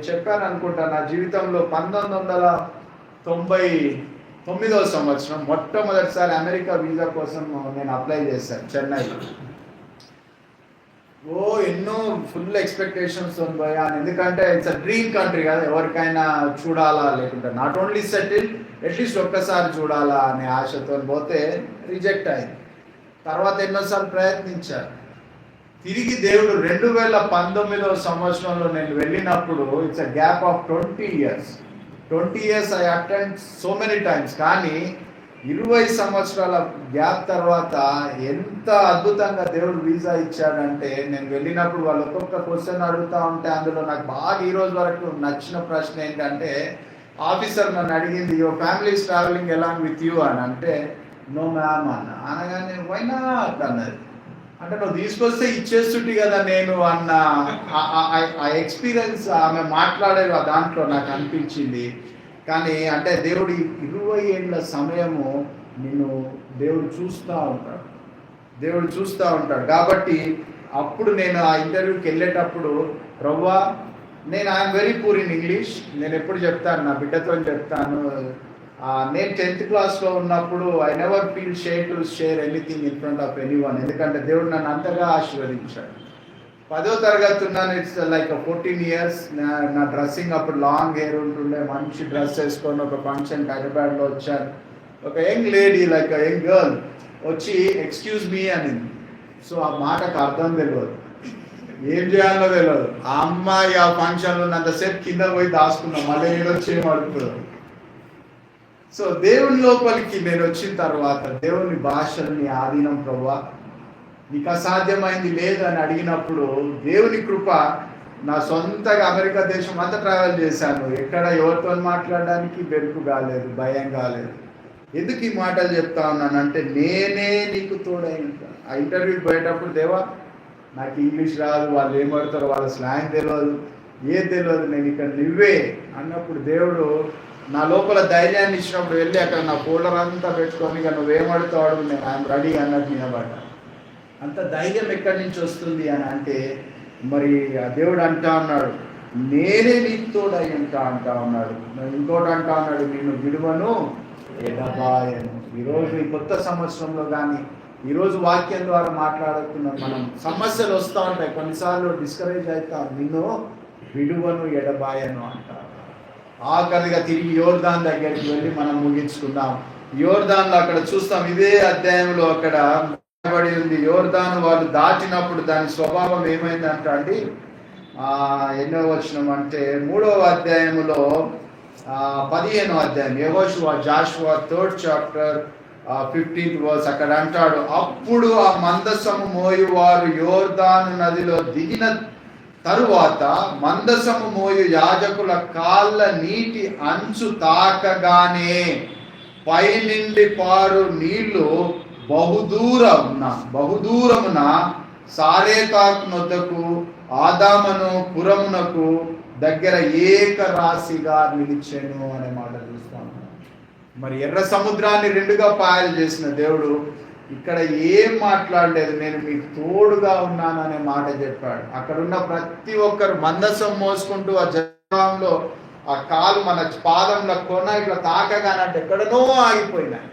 చెప్పాను అనుకుంటా, నా జీవితంలో 1999వ సంవత్సరం మొట్టమొదటిసారి అమెరికా వీసా కోసం నేను అప్లై చేశాను చెన్నైలో. ఎన్నో ఫుల్ ఎక్స్పెక్టేషన్స్ పోయాను, ఎందుకంటే ఇట్స్ అ డ్రీమ్ కంట్రీ కదా, ఎవరికైనా చూడాలా, లేకుంటే నాట్ ఓన్లీ సెటిల్ అట్లీస్ట్ ఒక్కసారి చూడాలా అనే ఆశతో పోతే రిజెక్ట్ అయింది. తర్వాత ఎన్నోసార్లు ప్రయత్నించాను. తిరిగి దేవుడు 2019వ సంవత్సరంలో నేను వెళ్ళినప్పుడు, it's a gap of 20 years I attend so many times. కానీ 20 సంవత్సరాల గ్యాప్ తర్వాత ఎంత అద్భుతంగా దేవుడు వీసా ఇచ్చాడంటే, నేను వెళ్ళినప్పుడు వాళ్ళు ఒక్కొక్క క్వశ్చన్ అడుగుతూ ఉంటే అందులో నాకు బాగా ఈ రోజు వరకు నచ్చిన ప్రశ్న ఏంటంటే, ఆఫీసర్ నన్ను అడిగింది, your family is travelling along with you అని అంటే, నో మ్యామ్ అనగానే వై నాట్ అన్నది. అంటే నువ్వు తీసుకొస్తే ఇచ్చేస్తుంటి కదా నేను అన్న ఆ ఎక్స్పీరియన్స్ ఆమె మాట్లాడే దాంట్లో నాకు అనిపించింది. కానీ అంటే దేవుడి 20 ఏళ్ళ సమయము నిన్ను దేవుడు చూస్తూ ఉంటాడు. కాబట్టి అప్పుడు నేను ఆ ఇంటర్వ్యూకి వెళ్ళేటప్పుడు, ప్రభువా, నేను I'm very poor in English. నేను ఎప్పుడు చెప్తాను, నా బిడ్డతో చెప్తాను, నేను 10th క్లాస్లో ఉన్నప్పుడు I never feel to share anything in front of anyone, ఎందుకంటే దేవుడు నన్ను అంతగా ఆశీర్వదించాడు. 10వ తరగతి ఉన్నాను, ఇట్స్ లైక్ 14 years. నా డ్రెస్సింగ్ అప్పుడు లాంగ్ హెయిర్ ఉంటుండే, మంచి డ్రెస్ వేసుకొని ఒక ఫంక్షన్ హైదరాబాద్లో వచ్చాను. ఒక young lady, like young girl వచ్చి ఎక్స్క్యూజ్ మీ అనింది. సో ఆ మాటకు అర్థం తెలియదు, ఏం చేయాలో తెలియదు. ఆ అమ్మాయి ఆ ఫంక్షన్లో ఉన్నంతసేపు కింద పోయి దాచుకున్నాం, మళ్ళీ ఏదొచ్చి ఏం అడుగుతుంది. సో దేవుని లోపలికి నేను వచ్చిన తర్వాత దేవుని భాషల్ని ఆధీనం, ప్రభువా నీకు అసాధ్యమైంది లేదు అని అడిగినప్పుడు దేవుని కృప, నా సొంతగా అమెరికా దేశం అంతా ట్రావెల్ చేశాను. ఎక్కడ ఎవరితో మాట్లాడడానికి బెరుకు కాలేదు, భయం కాలేదు. ఎందుకు ఈ మాటలు చెప్తా ఉన్నానంటే, నేనే నీకు తోడై ఉంటాను. ఆ ఇంటర్వ్యూకి పోయేటప్పుడు, దేవా నాకు ఇంగ్లీష్ రాదు, వాళ్ళు ఏమడతారో, వాళ్ళ స్లాంగ్ తెలియదు, ఏది తెలియదు, నేను ఇక్కడ నువ్వే అన్నప్పుడు దేవుడు నా లోపల ధైర్యాన్ని ఇచ్చినప్పుడు వెళ్ళి అక్కడ నా ఫోల్డర్ అంతా పెట్టుకొని, ఇక నువ్వేమడుతావు నేను ఐఎమ్ రెడీ అన్నట్టు నిలబడ్డా. అంత ధైర్యం ఎక్కడి నుంచి వస్తుంది అని అంటే, మరి ఆ దేవుడు అంటా ఉన్నాడు, నేనే నీకు తోడై ఉంటా అంటా ఉన్నాడు. ఇంకోటి అంటా ఉన్నాడు, నేను విడువను ఎడబాయను. ఈరోజు ఈ కొత్త సంవత్సరంలో కానీ ఈరోజు వాక్యం ద్వారా మాట్లాడుతున్నాం మనం. సమస్యలు వస్తూ ఉంటాయి, కొన్నిసార్లు డిస్కరేజ్ అవుతాం, నిన్ను విడువను ఎడబాయను అంటారు. ఆఖరిగా తిరిగి యోర్దాన్ దగ్గరికి వెళ్ళి మనం ముగించుకుందాం. యోర్దాన్లో అక్కడ చూస్తాం, ఇదే అధ్యాయంలో అక్కడ బడి ఉంది, యోర్దాను వాళ్ళు దాటినప్పుడు దాని స్వభావం ఏమైందంట అండి. ఎన్నో వచనం అంటే 3వ అధ్యాయములో 15వ అధ్యాయం, Jashuva 3rd chapter 15th verse అక్కడ అంటాడు, అప్పుడు ఆ మందసము మోయువారు యోర్దాను నదిలో దిగిన తరువాత మందసము మోయు యాజకుల కాళ్ళ నీటి అంచు తాకగానే పైనుండి పారు నీళ్లు బహుదూరమున సారేతాకు నొద్దకు ఆదామను పురమునకు దగ్గర ఏకరాశిగా నిలిచెను అనే మాట చూస్తాము. మరి ఎర్ర సముద్రాన్ని 2గా పాయలు చేసిన దేవుడు ఇక్కడ ఏం మాట్లాడలేదు, నేను మీకు తోడుగా ఉన్నాను అనే మాట చెప్పాడు. అక్కడున్న ప్రతి ఒక్కరు మందసం మోసుకుంటూ ఆ జలంలో ఆ కాలు మన పాదంలో కొన ఇట్లా తాకగానంటే ఎక్కడనో ఆగిపోయినాయి.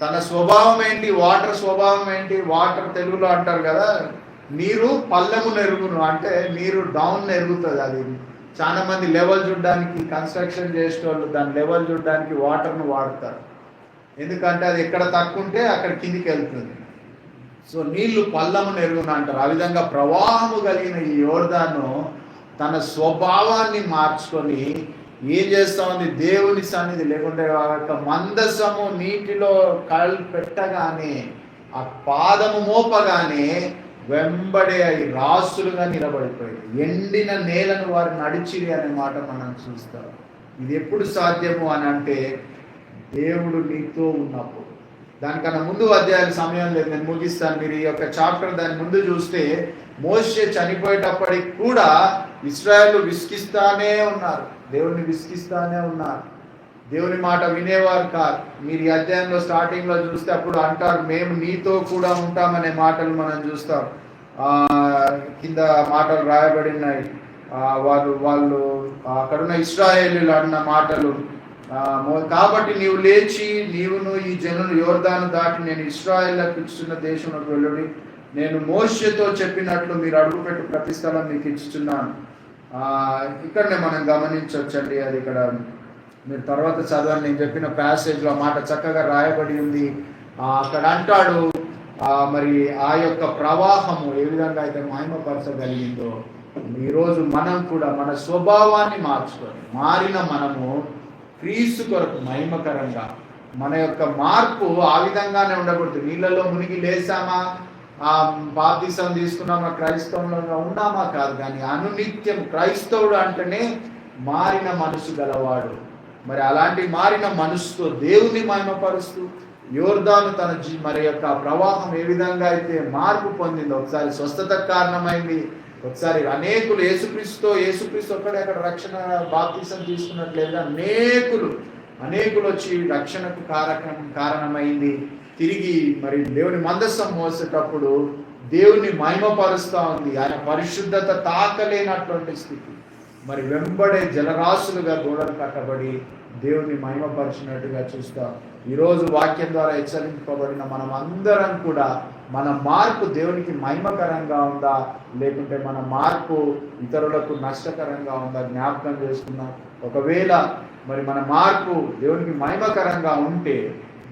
తన స్వభావం ఏంటి, వాటర్ స్వభావం ఏంటి, వాటర్ తెలుగులో అంటారు కదా, నీరు పల్లెము నెరుగును అంటే నీరు డౌన్ నెరుగుతుంది. అది చాలా మంది లెవెల్ చూడడానికి, కన్స్ట్రక్షన్ చేసేవాళ్ళు దాని లెవెల్ చూడడానికి వాటర్ను వాడతారు, ఎందుకంటే అది ఎక్కడ తక్కువ ఉంటే అక్కడ కిందికి వెళ్తుంది. సో నీళ్లు పల్లము నెరుగును అంటారు. ఆ విధంగా ప్రవాహము కలిగిన ఈ యోర్దాను తన స్వభావాన్ని మార్చుకొని ఏం చేస్తా ఉంది, దేవుని సన్నిధి లేకుంటే మందసము నీటిలో కాళ్ళు పెట్టగానే, ఆ పాదము మోపగానే వెంబడే అవి రాసులుగా నిలబడిపోయింది. ఎండిన నేలను వారు నడిచిరి అనే మాట మనం చూస్తాం. ఇది ఎప్పుడు సాధ్యము అని అంటే, దేవుడు నీతో ఉన్నప్పుడు, దానికన్నా ముందు అధ్యాయాలు సమయం లేదు, నేను ముగిస్తాను. మీరు ఈ యొక్క చాప్టర్ దాని ముందు చూస్తే మోషే చనిపోయేటప్పటికి కూడా ఇశ్రాయేలు విసిగిస్తానే ఉన్నారు, దేవుణ్ణి విసిగిస్తానే ఉన్నారు, దేవుని మాట వినేవారు కాదు. మీరు ఈ అధ్యాయంలో స్టార్టింగ్లో చూస్తే అప్పుడు అంటారు, మేము నీతో కూడా ఉంటామనే మాటలు మనం చూస్తాం. కింద మాటలు రాయబడి ఉన్నాయి. వాళ్ళు అక్కడున్న ఇశ్రాయేలీలు అన్న మాటలు, కాబట్టి నీవు లేచి నీవును ఈ జనులు యోర్దాను దాటి నేను ఇశ్రాయేలులకు ఇచ్చుతున్న దేశంలోకి వెళ్ళుడి, నేను మోషేతో చెప్పినట్లు మీరు అడుగుపెట్టు ప్రతి స్థలం మీకు ఇచ్చుతున్నాను. ఇక్కడనే మనం గమనించవచ్చండి, అది ఇక్కడ మీరు తర్వాత చదవండి, నేను చెప్పిన ప్యాసేజ్లో మాట చక్కగా రాయబడి ఉంది. అక్కడ అంటాడు, మరి ఆ యొక్క ప్రవాహము ఏ విధంగా అయితే మహిమపరచగలిగిందో ఈరోజు మనం కూడా మన స్వభావాన్ని మార్చుకొని మారిన మనము క్రీస్తు కొరకు మహిమకరంగా, మన యొక్క మార్పు ఆ విధంగానే ఉండకూడదు. నీళ్ళలో మునిగి లేసామా, బాప్తిసం తీసుకున్నామా, క్రైస్తవంలో ఉన్నామా కాదు, కానీ అనునిత్యం క్రైస్తవుడు అంటేనే మారిన మనసు గలవాడు. మరి అలాంటి మారిన మనసుతో దేవుని మహిమపరుస్తూ యోర్దాను తన మరి యొక్క ప్రవాహం ఏ విధంగా అయితే మార్పు పొందిందో, ఒకసారి స్వస్థతకు కారణమైంది, ఒకసారి అనేకులు యేసుక్రీస్తు ఒక్కడే అక్కడ రక్షణ బాప్తిసం తీసుకున్నట్లేదు, అనేకులు వచ్చి రక్షణకు కారణమైంది. తిరిగి మరి దేవుని మందస్సం మోసేటప్పుడు దేవుని మహిమపరుస్తూ ఉంది. ఆయన పరిశుద్ధత తాకలేనటువంటి స్థితి, మరి వెంబడే జలరాశులుగా గోడలు కట్టబడి దేవుని మహిమపరిచినట్టుగా చూస్తాం. ఈరోజు వాక్యం ద్వారా హెచ్చరింపబడిన మనం అందరం కూడా మన మార్పు దేవునికి మహిమకరంగా ఉందా, లేకుంటే మన మార్పు ఇతరులకు నష్టకరంగా ఉందా జ్ఞాపకం చేసుకుందాం. ఒకవేళ మరి మన మార్పు దేవునికి మహిమకరంగా ఉంటే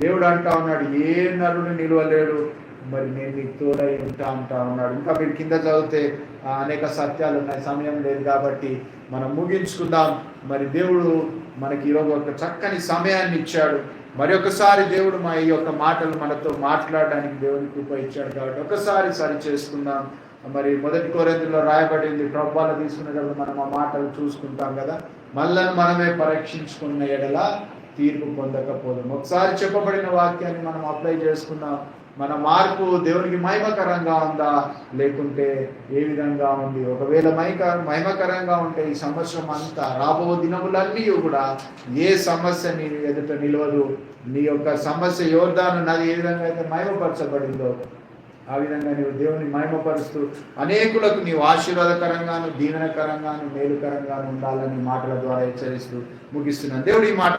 దేవుడు అంటా ఉన్నాడు, ఏ నరుడు నిలవలేడు, మరి నేను నీకు తోడై ఉంటా అంటా ఉన్నాడు. ఇంకా మీరు కింద చదివితే అనేక సత్యాలు ఉన్నాయి, సమయం లేదు కాబట్టి మనం ముగించుకుందాం. మరి దేవుడు మనకి ఈరోజు ఒక చక్కని సమయాన్ని ఇచ్చాడు. మరి ఒకసారి దేవుడు మా ఈ యొక్క మాటలు మనతో మాట్లాడడానికి దేవుని కృప ఇచ్చాడు కాబట్టి ఒకసారి సరి చేసుకుందాం. మరి 1 కొరింథీయులలో రాయబడింది, ప్రభువులు తీసుకునేటప్పుడు మనం ఆ మాటలు చూసుకుంటాం కదా, మనల్ని మనమే పరీక్షించుకున్న ఎడల తీర్పు పొందకపోదాం. ఒకసారి చెప్పబడిన వాక్యాన్ని మనం అప్లై చేసుకుందాం. మన మార్పు దేవునికి మహిమకరంగా ఉందా, లేకుంటే ఏ విధంగా ఉంది? ఒకవేళ మహిమకరంగా ఉంటే ఈ సంవత్సరం అంతా, రాబో దినములన్నీ కూడా ఏ సమస్య నీ ఎదుట నిలవదు. నీ యొక్క సమస్య యోర్దాను నది ఏ విధంగా అయితే మహిమపరచబడిందో ఆ విధంగా నీవు దేవుని మహిమపరుస్తూ అనేకులకు నీవు ఆశీర్వాదకరంగాను, దీవెనకరంగాను, మేలుకరంగాను ఉండాలని మాటల ద్వారా హెచ్చరిస్తూ ముగిస్తున్నాను. దేవుడు ఈ మాట